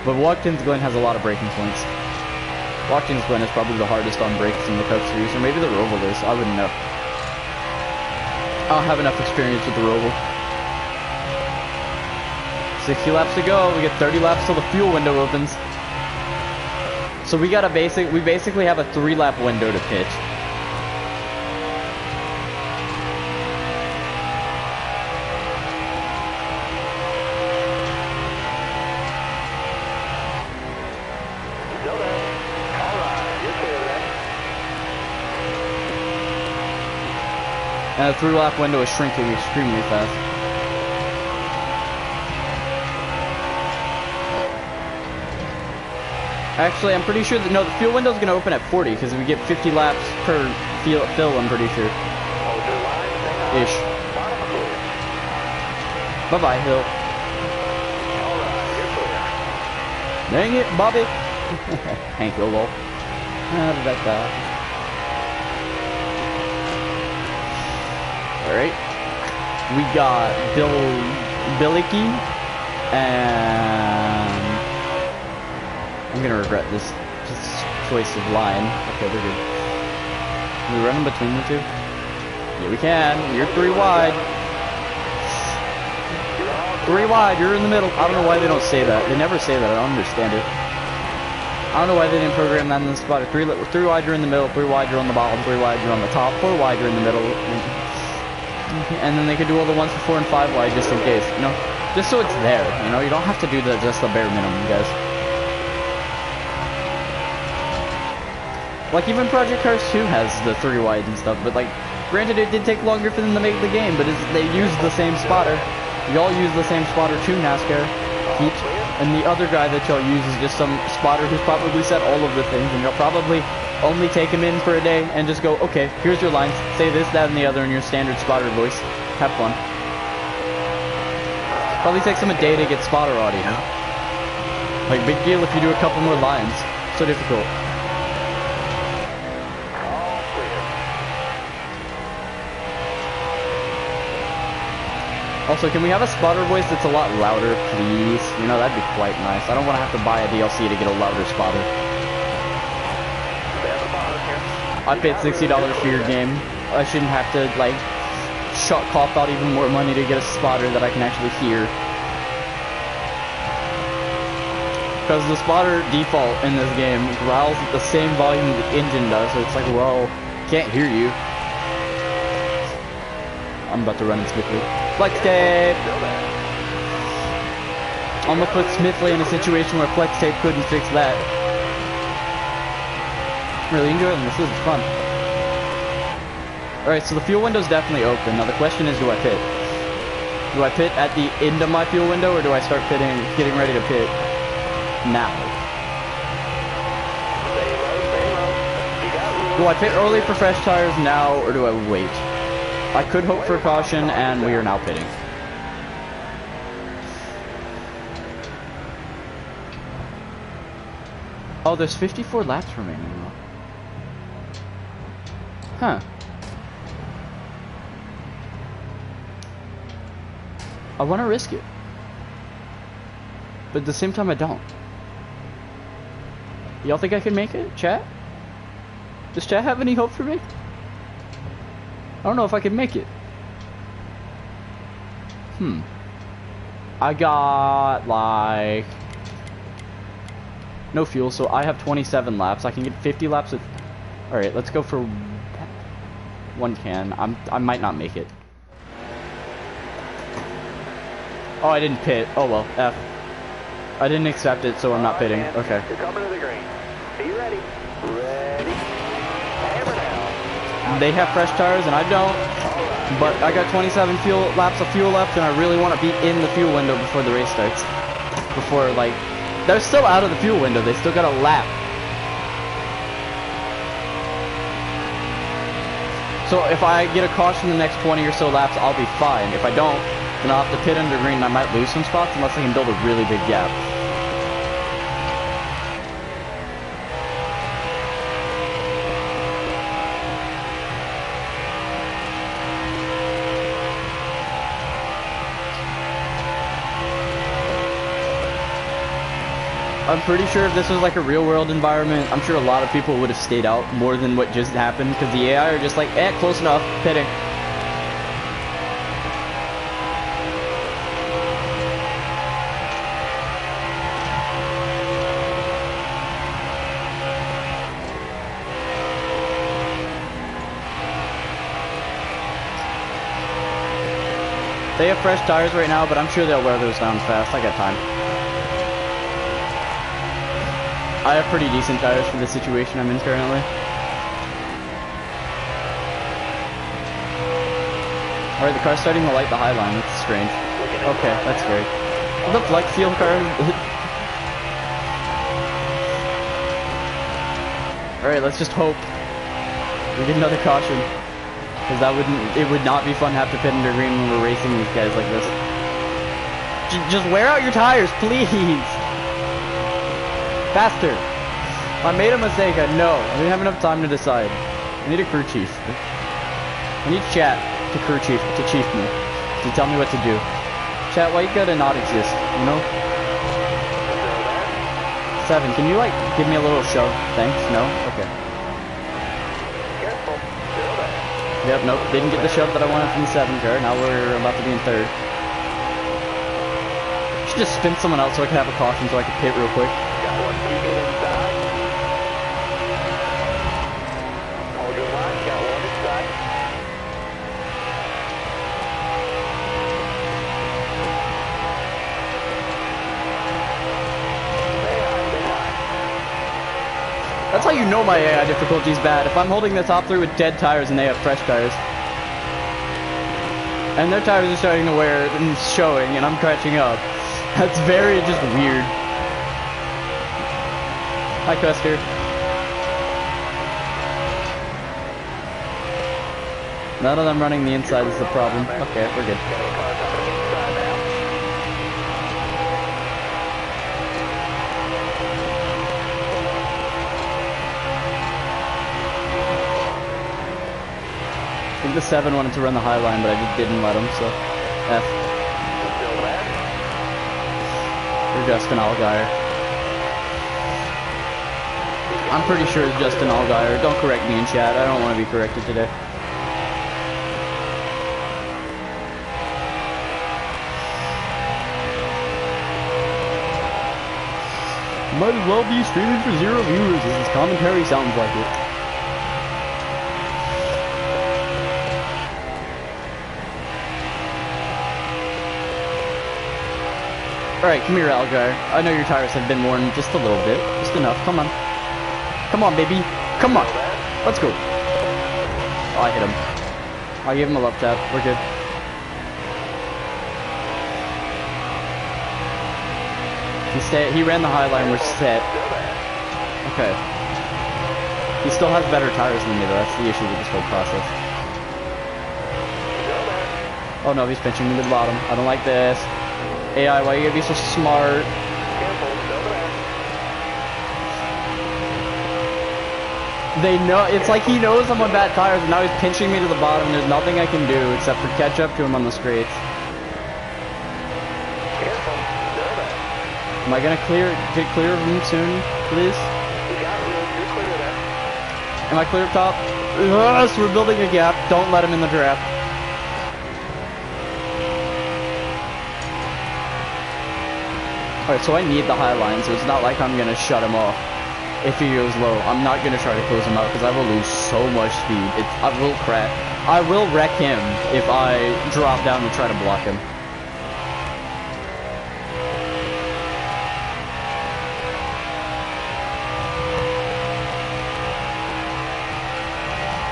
But Watkins Glen has a lot of braking points. Watkins Glen is probably the hardest on brakes in the Cup Series, or maybe the Roval is, I wouldn't know. I don't have enough experience with the Roval. 60 laps to go, we get 30 laps till the fuel window opens. So we basically have a 3-lap window to pitch. Still there. All right, you're clear there. And the 3-lap window is shrinking extremely fast. Actually, I'm pretty sure that, no, the fuel window is going to open at 40 because we get 50 laps per fill, I'm pretty sure. Hold your line. Ish. Bottom clear. Bye-bye, Hill. All right, you're clear. Dang it, Bobby. Hank Lolo. Alright. We got Billicky and... I'm gonna regret this choice of line. Okay, we're good. Can we run in between the two? Yeah, we can. You're 3 wide. 3 wide, you're in the middle. I don't know why they don't say that. They never say that. I don't understand it. I don't know why they didn't program that in the spotter. 3 wide, you're in the middle. 3 wide, you're on the bottom. 3 wide, you're on the top. 4 wide, you're in the middle. And then they could do all the ones for 4 and 5 wide just in case. You know, just so it's there. You know, you don't have to do just the bare minimum, guys. Like, even Project Cars 2 has the 3 wide and stuff, but, like, granted it did take longer for them to make the game, but they used the same spotter. Y'all use the same spotter too, Nascar. And the other guy that y'all use is just some spotter who's probably said all of the things, and you'll probably only take him in for a day and just go, okay, here's your lines, say this, that, and the other in your standard spotter voice. Have fun. Probably takes him a day to get spotter audio. Like, big deal if you do a couple more lines. So difficult. Also, can we have a spotter voice that's a lot louder, please? You know, that'd be quite nice. I don't want to have to buy a DLC to get a louder spotter. I paid $60 for your game. I shouldn't have to, like, cough out even more money to get a spotter that I can actually hear. Because the spotter default in this game growls at the same volume the engine does, so it's like, well, can't hear you. I'm about to run in smoothly. Flex tape! I'm gonna put Smithley in a situation where flex tape couldn't fix that. Really enjoying this. This is fun. Alright, so the fuel window's definitely open. Now the question is, do I pit? Do I pit at the end of my fuel window, or do I start getting ready to pit now? Do I pit early for fresh tires now, or do I wait? I could hope for caution, and we are now pitting. Oh, there's 54 laps remaining though. Huh. I want to risk it. But at the same time, I don't. Y'all think I can make it, chat? Does chat have any hope for me? I don't know if I can make it. I got like no fuel, so I have 27 laps. I can get 50 laps with. All right, let's go for one can. I might not make it. Oh, I didn't pit. Oh well, F. I didn't accept it, so I'm not pitting. Okay. You're coming to the green. Are you ready? Ready. Hammer down. They have fresh tires and I don't. But I got 27 laps of fuel left, and I really want to be in the fuel window before the race starts. Before, like, they're still out of the fuel window. They still got a lap. So if I get a caution the next 20 or so laps, I'll be fine. If I don't, then I'll have to pit under green and I might lose some spots unless I can build a really big gap. I'm pretty sure if this was like a real world environment, I'm sure a lot of people would have stayed out more than what just happened, because the AI are just like, close enough, pitting. They have fresh tires right now, but I'm sure they'll wear those down fast. I got time. I have pretty decent tires for the situation I'm in currently. Alright, the car's starting to light the high line. That's strange. Okay, that's great. The flex seal car. Alright, let's just hope we get another caution. Because it would not be fun to have to pit under green when we're racing these guys like this. Just wear out your tires, please! Faster! I made a mistake, I know. I didn't have enough time to decide. I need a crew chief. I need chat to crew chief, to chief me. To tell me what to do. Chat, why you gotta not exist, you know? 7, can you like, give me a little shove? Thanks, no? Okay. Yep, nope, didn't get the shove that I wanted from the 7 car. Now we're about to be in 3rd. Should just spin someone else so I can have a caution so I can pit real quick. That's how you know my AI difficulty is bad. If I'm holding the top 3 with dead tires and they have fresh tires. And their tires are starting to wear and showing and I'm catching up. That's very just weird. Hi, Custer. None of them running the inside is the problem. Okay, we're good. I think the 7 wanted to run the high line, but I just didn't let him, so F. You're Justin Allgaier. I'm pretty sure it's Justin Allgaier. Don't correct me in chat. I don't want to be corrected today. Might as well be streaming for 0 viewers, as this commentary sounds like it. Alright, come here, Algar. I know your tires have been worn just a little bit. Just enough. Come on. Come on, baby. Come on. Let's go. Oh, I hit him. I gave him a love tap. We're good. He ran the high line. We're set. Okay. He still has better tires than me, though. That's the issue with this whole process. Oh, no. He's pinching me to the bottom. I don't like this. AI, why you gotta be so smart? They know, it's like he knows I'm on bad tires and now he's pinching me to the bottom and there's nothing I can do except for catch up to him on the straights. Am I gonna get clear of him soon, please? Am I clear up top? Yes, we're building a gap. Don't let him in the draft. Alright, so I need the high line, so it's not like I'm gonna shut him off. If he goes low, I'm not gonna try to close him out because I will lose so much speed. I will crack. I will wreck him if I drop down to try to block him.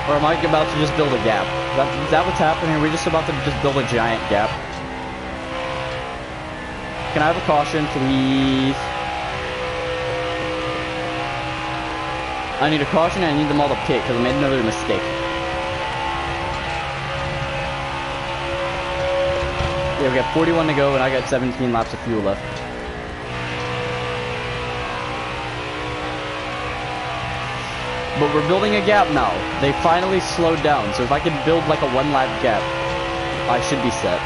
Or am I about to just build a gap? Is that what's happening? Are we just about to just build a giant gap? Can I have a caution, please? I need a caution and I need them all to pit because I made another mistake. Yeah, we got 41 to go and I got 17 laps of fuel left. But we're building a gap now. They finally slowed down, so if I can build like a 1 lap gap, I should be set.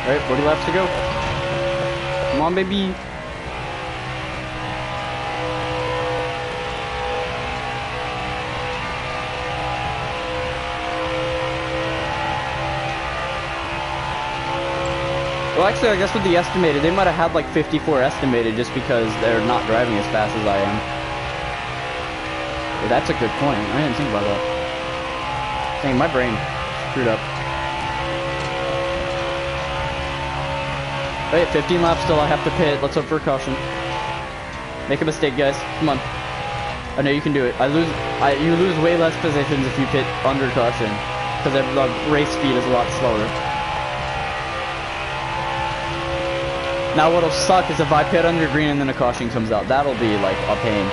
Alright, 40 laps to go. Come on, baby. Well, actually, I guess with the estimated, they might have had like 54 estimated just because they're not driving as fast as I am. Yeah, that's a good point. I didn't think about that. Dang, my brain screwed up. Wait, 15 laps still. I have to pit. Let's hope for a caution. Make a mistake, guys. Come on. I know you can do it. You lose way less positions if you pit under caution because the race speed is a lot slower. Now what'll suck is if I pit under green and then a caution comes out. That'll be like a pain.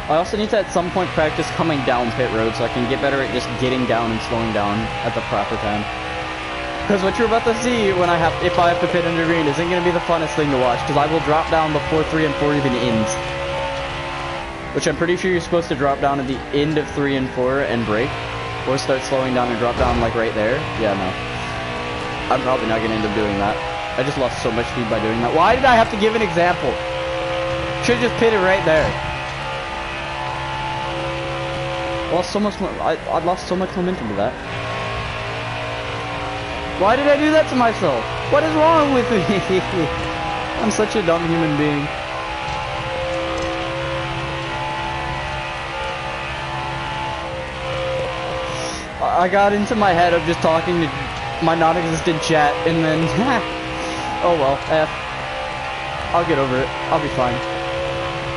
I also need to at some point practice coming down pit road so I can get better at just getting down and slowing down at the proper time. Because what you're about to see when if I have to pit under green isn't going to be the funnest thing to watch, because I will drop down before 3 and 4 even ends. Which I'm pretty sure you're supposed to drop down at the end of 3 and 4 and brake. Or start slowing down and drop down like right there. Yeah, no. I'm probably not going to end up doing that. I just lost so much speed by doing that. Why did I have to give an example? Should've just pitted right there. I lost so much I lost so much momentum to that. Why did I do that to myself? What is wrong with me? I'm such a dumb human being. I got into my head of just talking to my non-existent chat and then oh well, I'll get over it. I'll be fine.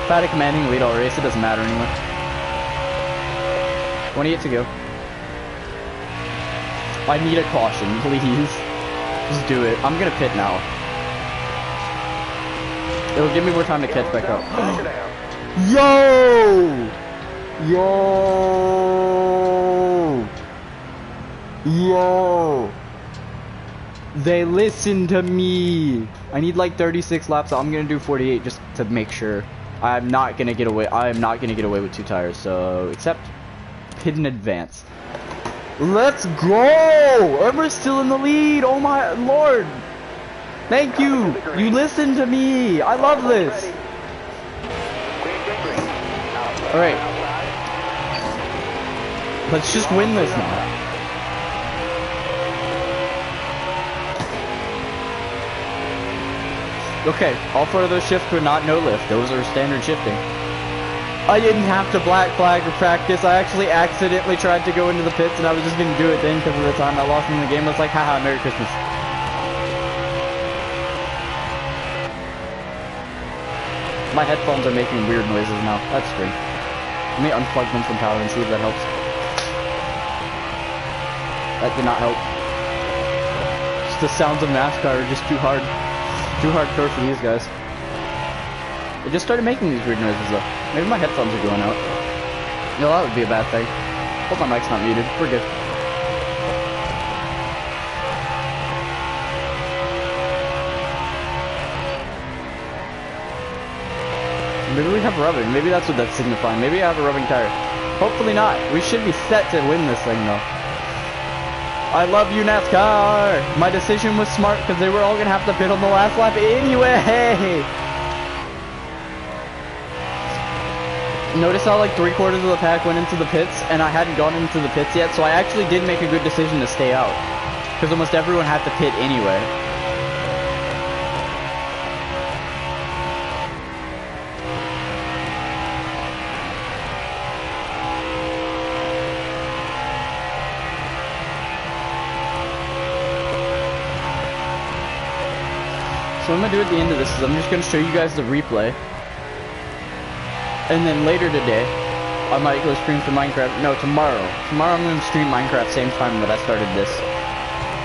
If I had a commanding lead all race, it doesn't matter anymore. 28 to go. I need a caution, please. Just do it. I'm gonna pit now. It'll give me more time to catch back up. Yo! Yo! Yo! They listen to me! I need like 36 laps, so I'm gonna do 48 just to make sure. I'm not gonna get away. I am not gonna get away with 2 tires, so accept. Pit in advance. Let's go! Emma's still in the lead. Oh my lord! Thank you. You listened to me. I love this. All right. Let's just win this now. Okay, all 4 of those shifts were not no lift. Those are standard shifting. I didn't have to black flag or practice. I actually accidentally tried to go into the pits and I was just going to do it then because of the time I lost in the game. I was like, haha, Merry Christmas. My headphones are making weird noises now. That's strange. Let me unplug them from power and see if that helps. That did not help. Just the sounds of Nascar are just too hard. Too hardcore for these guys. It just started making these weird noises though. Maybe my headphones are going out. No, that would be a bad thing. Hope my mic's not muted. We're good. Maybe we have rubbing. Maybe that's what that's signifying. Maybe I have a rubbing tire. Hopefully not. We should be set to win this thing though. I love you, NASCAR! My decision was smart because they were all going to have to pit on the last lap anyway! Notice how like 3/4 of the pack went into the pits and I hadn't gone into the pits yet, so I actually did make a good decision to stay out. Because almost everyone had to pit anyway. So what I'm going to do at the end of this is I'm just going to show you guys the replay. And then later today, I might go stream for Minecraft. No, tomorrow. Tomorrow I'm going to stream Minecraft same time that I started this.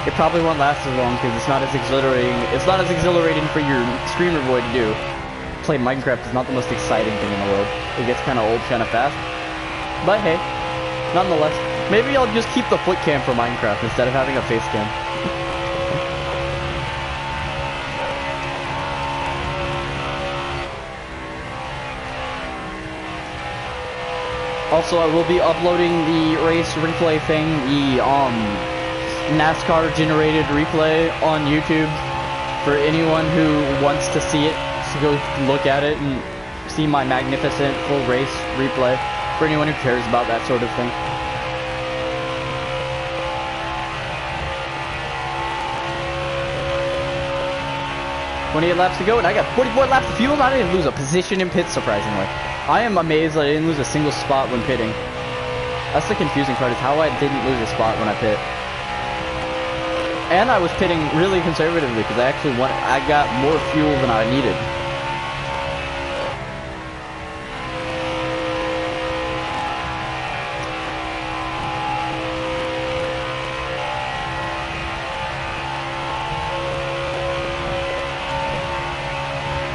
It probably won't last as long because it's not as exhilarating. It's not as exhilarating for your streamer boy to do. Play Minecraft is not the most exciting thing in the world. It gets kind of old kind of fast. But hey, nonetheless, maybe I'll just keep the foot cam for Minecraft instead of having a face cam. Also, I will be uploading the race replay thing, the NASCAR generated replay on YouTube for anyone who wants to see it, to go look at it and see my magnificent full race replay, for anyone who cares about that sort of thing. "28 laps to go, and I got 44 laps of fuel, and I didn't lose a position in pits, surprisingly. I am amazed that I didn't lose a single spot when pitting. That's the confusing part, is how I didn't lose a spot when I pit. And I was pitting really conservatively, because I got more fuel than I needed.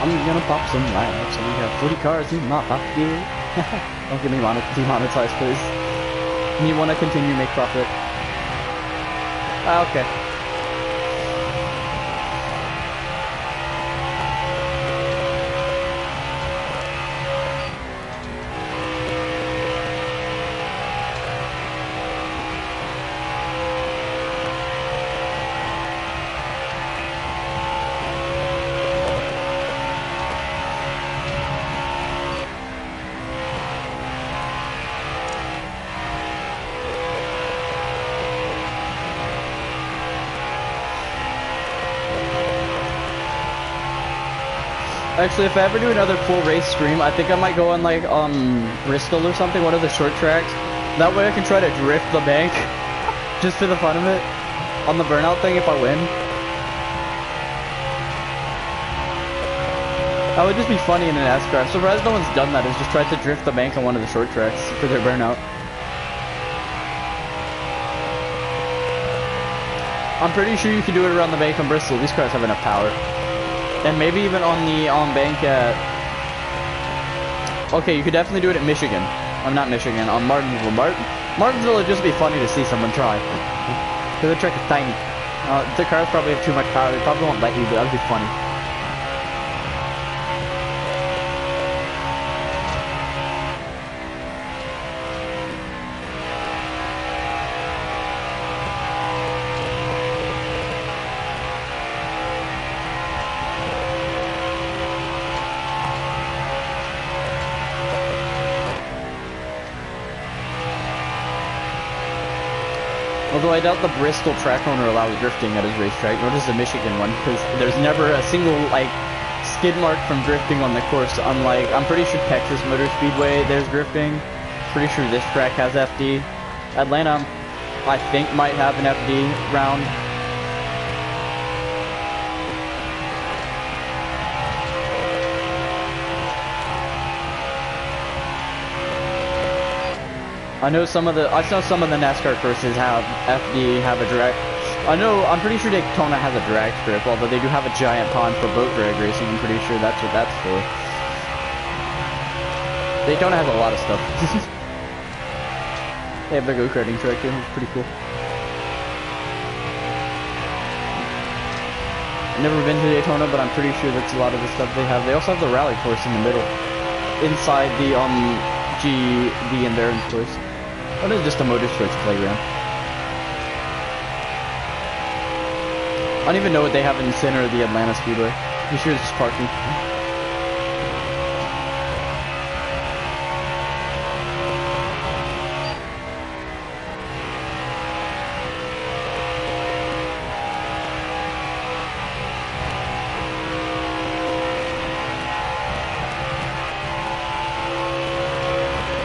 I'm gonna pop some laps, and we have 40 cars in my pocket. Don't get me demonetized, please. You wanna continue to make profit? Okay. Actually, if I ever do another full race stream, I think I might go on like Bristol or something, one of the short tracks. That way I can try to drift the bank, just for the fun of it, on the burnout thing if I win. That would just be funny in an NASCAR. I'm surprised no one's done that, is just tried to drift the bank on one of the short tracks for their burnout. I'm pretty sure you can do it around the bank on Bristol. These cars have enough power. And maybe even on the bank at... Okay, you could definitely do it at Michigan. I'm not Michigan, on Martinsville. Martinsville would just be funny to see someone try. Because the track is tiny. The cars probably have too much power. They probably won't let you, but that would be funny. Although I doubt the Bristol track owner allows drifting at his racetrack, nor does the Michigan one, because there's never a single, like, skid mark from drifting on the course, unlike, I'm pretty sure Texas Motor Speedway, there's drifting. Pretty sure this track has FD. Atlanta, I think, might have an FD round. I know some of the NASCAR courses have FD, have a drag. I'm pretty sure Daytona has a drag strip, although they do have a giant pond for boat drag racing. I'm pretty sure that's what that's for. Daytona has a lot of stuff. They have the go-karting track too. It's pretty cool. I've never been to Daytona, but I'm pretty sure that's a lot of the stuff they have. They also have the rally course in the middle, inside the endurance course. What is just a motorsports playground? I don't even know what they have in the center of the Atlanta Speedway. I'm sure it's just parking.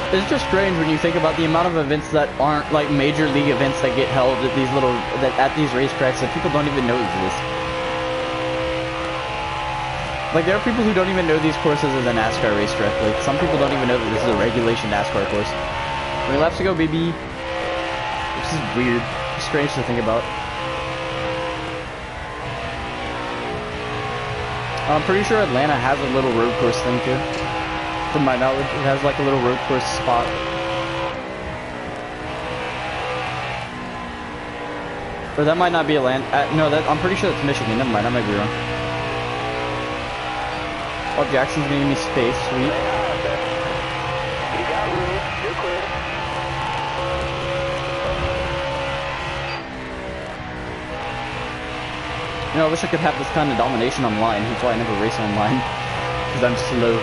It's just strange when you think about the amount of events that aren't like major league events that get held at these at these racetracks that people don't even know exist. Like there are people who don't even know these courses as a NASCAR racetrack. Like some people don't even know that this is a regulation NASCAR course. 20 laps to go, baby. Which is weird, strange to think about. I'm pretty sure Atlanta has a little road course thing too. From my knowledge, it has like a little road course spot. Or that might not be Atlanta. No, I'm pretty sure that's Michigan. Never mind, I might be wrong. Oh, Jackson's gonna give me space. Sweet. You got room. You're clear. You know, I wish I could have this kind of domination online. That's why I never race online. Because I'm slow.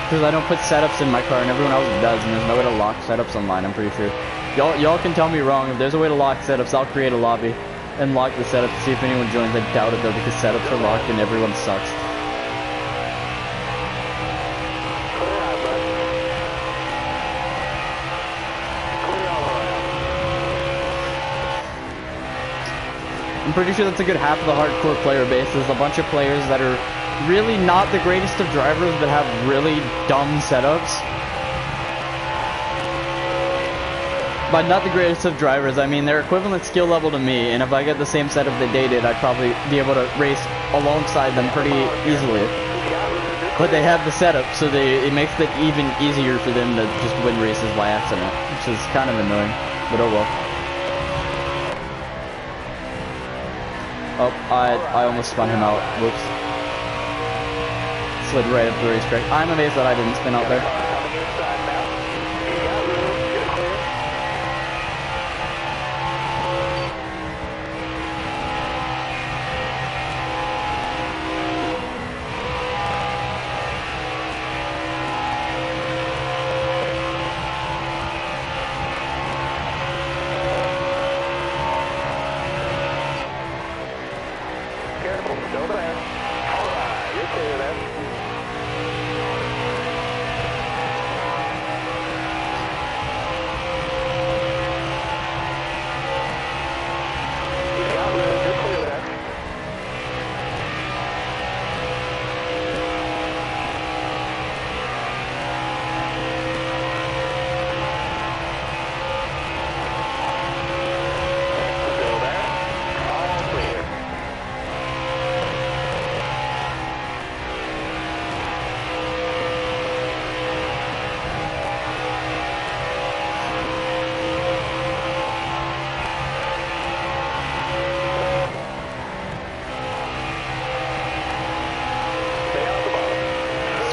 Because I don't put setups in my car and everyone else does, and there's no way to lock setups online, I'm pretty sure. Y'all can tell me wrong. If there's a way to lock setups, I'll create a lobby and lock the setups to see if anyone joins. I doubt it though, because setups are locked and everyone sucks. Clear out, bud. Clear all around. I'm pretty sure that's a good half of the hardcore player base. There's a bunch of players that are really not the greatest of drivers, but have really dumb setups. By not the greatest of drivers, I mean they're equivalent skill level to me, and if I get the same setup that they did, I'd probably be able to race alongside them pretty easily. But they have the setup, so it makes it even easier for them to just win races by accident, which is kind of annoying, but oh well. Oh, I almost spun him out. Whoops. Slid right up the racetrack. I'm amazed that I didn't spin out there. Coming inside now. You got room. You're clear. Careful. Still there. All right. You're clear there.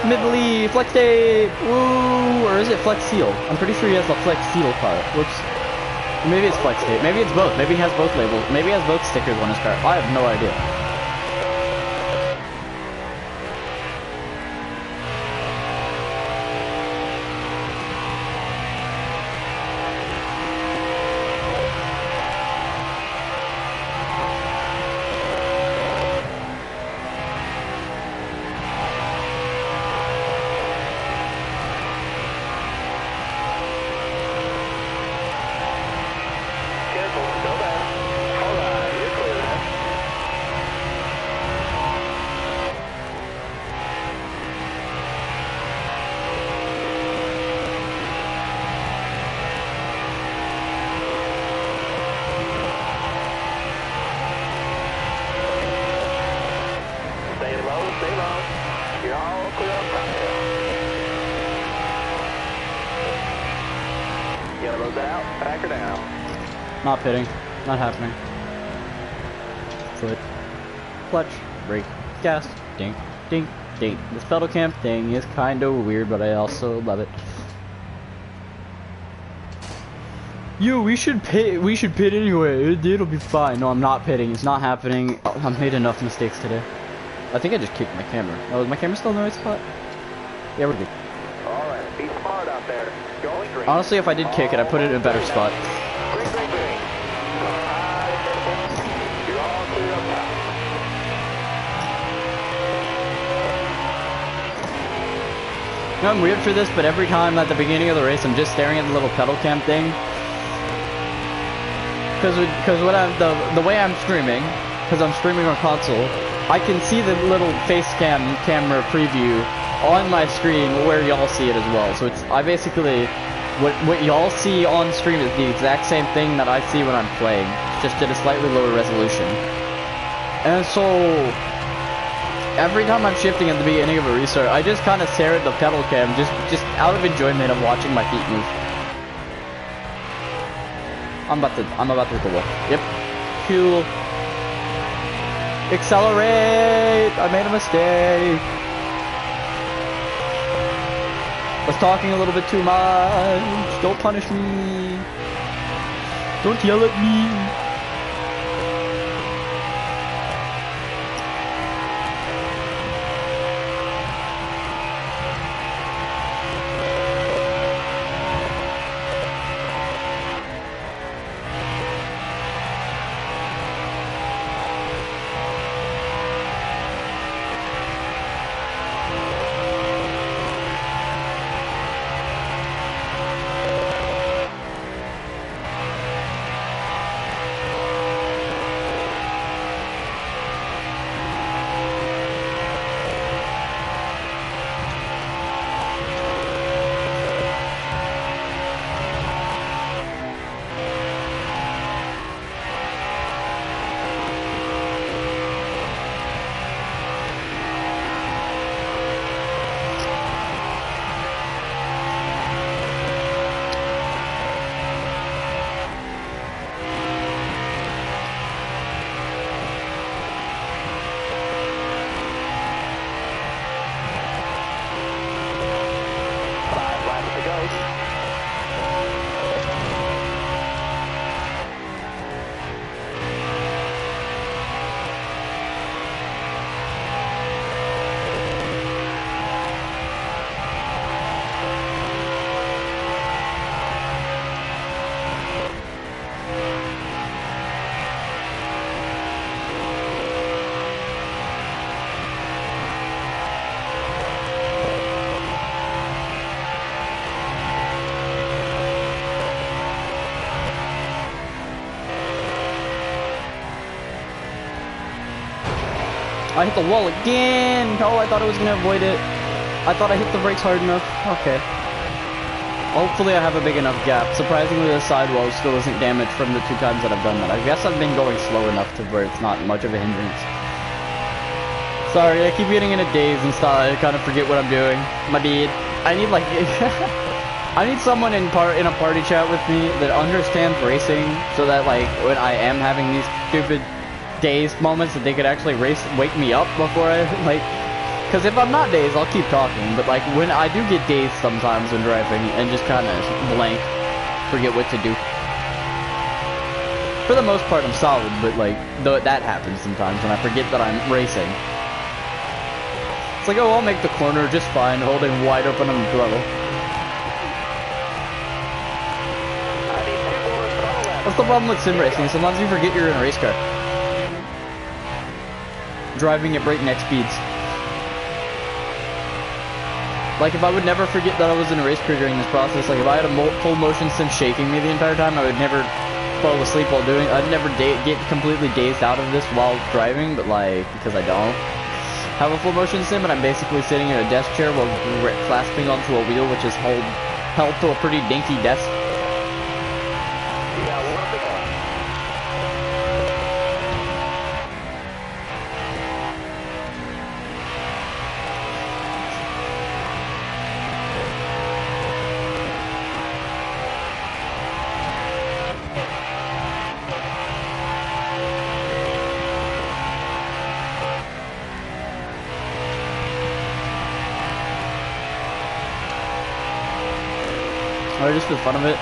Smidley, Flex Tape, woo, or is it Flex Seal? I'm pretty sure he has the Flex Seal car. Whoops. Or maybe it's Flex Tape. Maybe it's both. Maybe he has both labels. Maybe he has both stickers on his car. I have no idea. Yellow's out. Back her down. Not pitting. Not happening. Foot. Clutch. Brake. Gas. Ding. Ding. Ding. This pedal cam thing is kind of weird, but I also love it. Yo, we should pit anyway. It'll be fine. No, I'm not pitting. It's not happening. I've made enough mistakes today. I think I just kicked my camera. Oh, is my camera still in the right spot? Yeah, we're good. Alright, be smart out there. Going green. Honestly, if I did kick it, I put it in a better spot. Green, green, green. You're all clear up top. You know, I'm weird for this, but every time at the beginning of the race, I'm just staring at the little pedal cam thing. Because what the way I'm streaming, because I'm streaming on console, I can see the little face camera preview on my screen where y'all see it as well. So I basically, what y'all see on stream is the exact same thing that I see when I'm playing, just at a slightly lower resolution. And so every time I'm shifting at the beginning of a restart, I just kind of stare at the pedal cam, just out of enjoyment of watching my feet move. I'm about to hit the wall. Yep. Cool. Accelerate! I made a mistake. Was talking a little bit too much. Don't punish me. Don't yell at me. I hit the wall again! Oh, I thought I was gonna avoid it. I thought I hit the brakes hard enough. Okay. Hopefully I have a big enough gap. Surprisingly, the sidewall still isn't damaged from the 2 times that I've done that. I guess I've been going slow enough to where it's not much of a hindrance. Sorry, I keep getting in a daze and stuff. I kind of forget what I'm doing. My bad. I need like... I need someone in a party chat with me that understands racing so that like when I am having these stupid dazed moments that they could actually wake me up before I like, because if I'm not dazed I'll keep talking, but like when I do get dazed sometimes when driving and just kind of blank, forget what to do. For the most part I'm solid, but like that happens sometimes when I forget that I'm racing. It's like, oh, I'll make the corner just fine, holding wide open on the throttle. That's the problem with sim racing. Sometimes you forget you're in a race car. Driving at breakneck speeds. Like if I would never forget that I was in a race car during this process, like if I had a full motion sim shaking me the entire time, I would never fall asleep while doing it. I'd never get completely dazed out of this while driving, but like, because I don't have a full motion sim and I'm basically sitting in a desk chair while clasping onto a wheel which is held to a pretty dinky desk. just for the fun of it.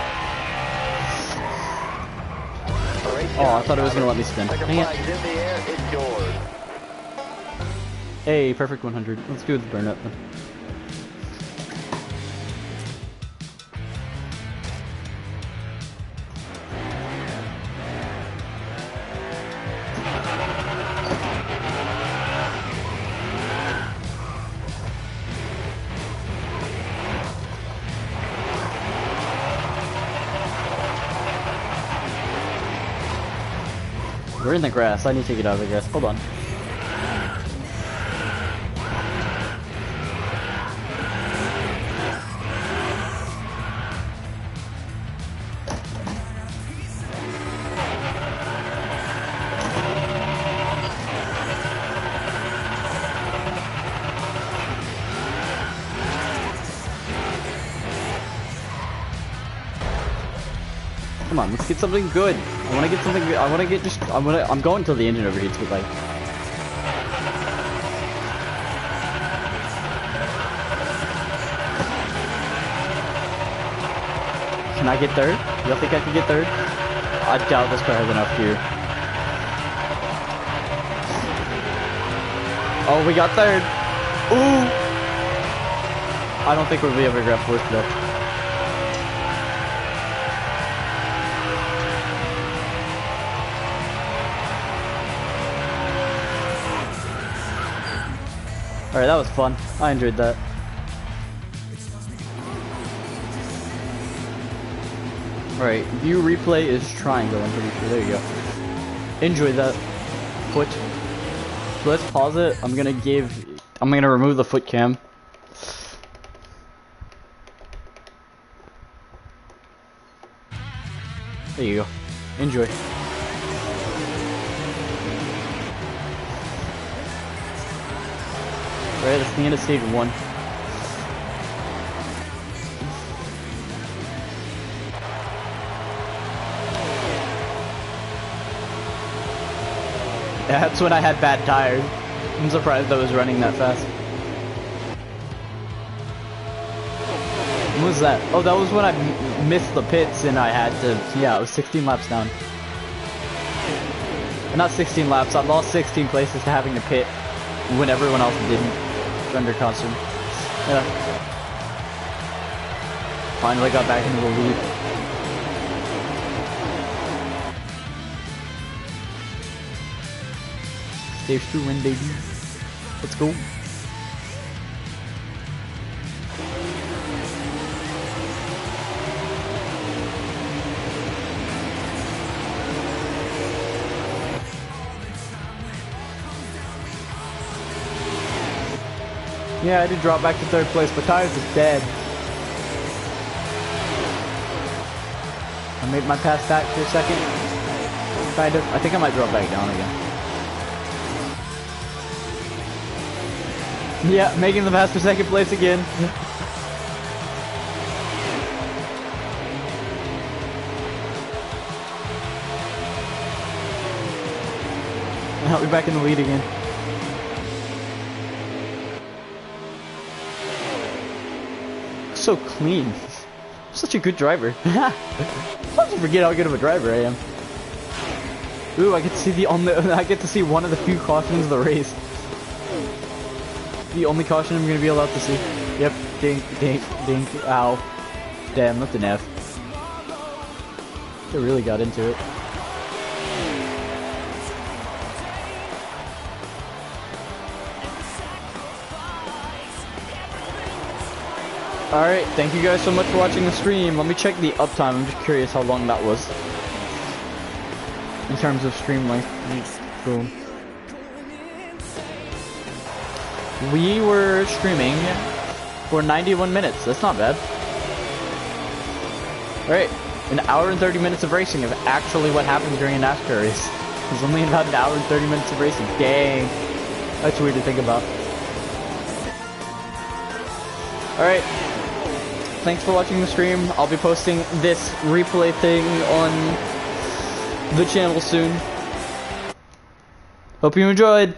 Oh, I thought it was gonna let me spin. Dang it. In the air, it's yours. Hey, perfect 100. Let's do the burnout then. We're in the grass. I need to get out of the grass. Hold on. Come on, let's get something good. I want to get something good. I want to get just. I'm going till the engine overheats, but like. Can I get third? Y'all think I can get third? I doubt this car has enough gear. Oh, we got third. Ooh. I don't think we'll be able to grab fourth though. Alright, that was fun. I enjoyed that. Alright, view replay is triangle, I'm pretty sure. There you go. Enjoy that. Foot. So let's pause it. I'm gonna remove the foot cam. There you go. Enjoy. Alright, that's the end of stage 1. That's when I had bad tires. I'm surprised I was running that fast. What was that? Oh, that was when I missed the pits and I had to... Yeah, it was 16 laps down. Not 16 laps, I lost 16 places to having to pit when everyone else didn't. Under costume. Yeah. Finally got back into the lead. Stage 2 win, baby. Let's go. Yeah, I did drop back to third place, but tires are dead. I made my pass back for a second. Kind of. I think I might drop back down again. Yeah, making the pass for second place again. I'll be back in the lead again. So clean. I'm such a good driver. I forget how good of a driver I am. Ooh, I get to see I get to see one of the few cautions of the race. The only caution I'm gonna be allowed to see. Yep, dink, dink, dink, ow. Damn, that's an F. I really got into it. Alright, thank you guys so much for watching the stream. Let me check the uptime. I'm just curious how long that was. In terms of stream length. Boom. We were streaming for 91 minutes. That's not bad. Alright, an hour and 30 minutes of racing is actually what happens during a NASCAR race. It's only about an hour and 30 minutes of racing. Dang. That's weird to think about. Alright. Thanks for watching the stream. I'll be posting this replay thing on the channel soon. Hope you enjoyed.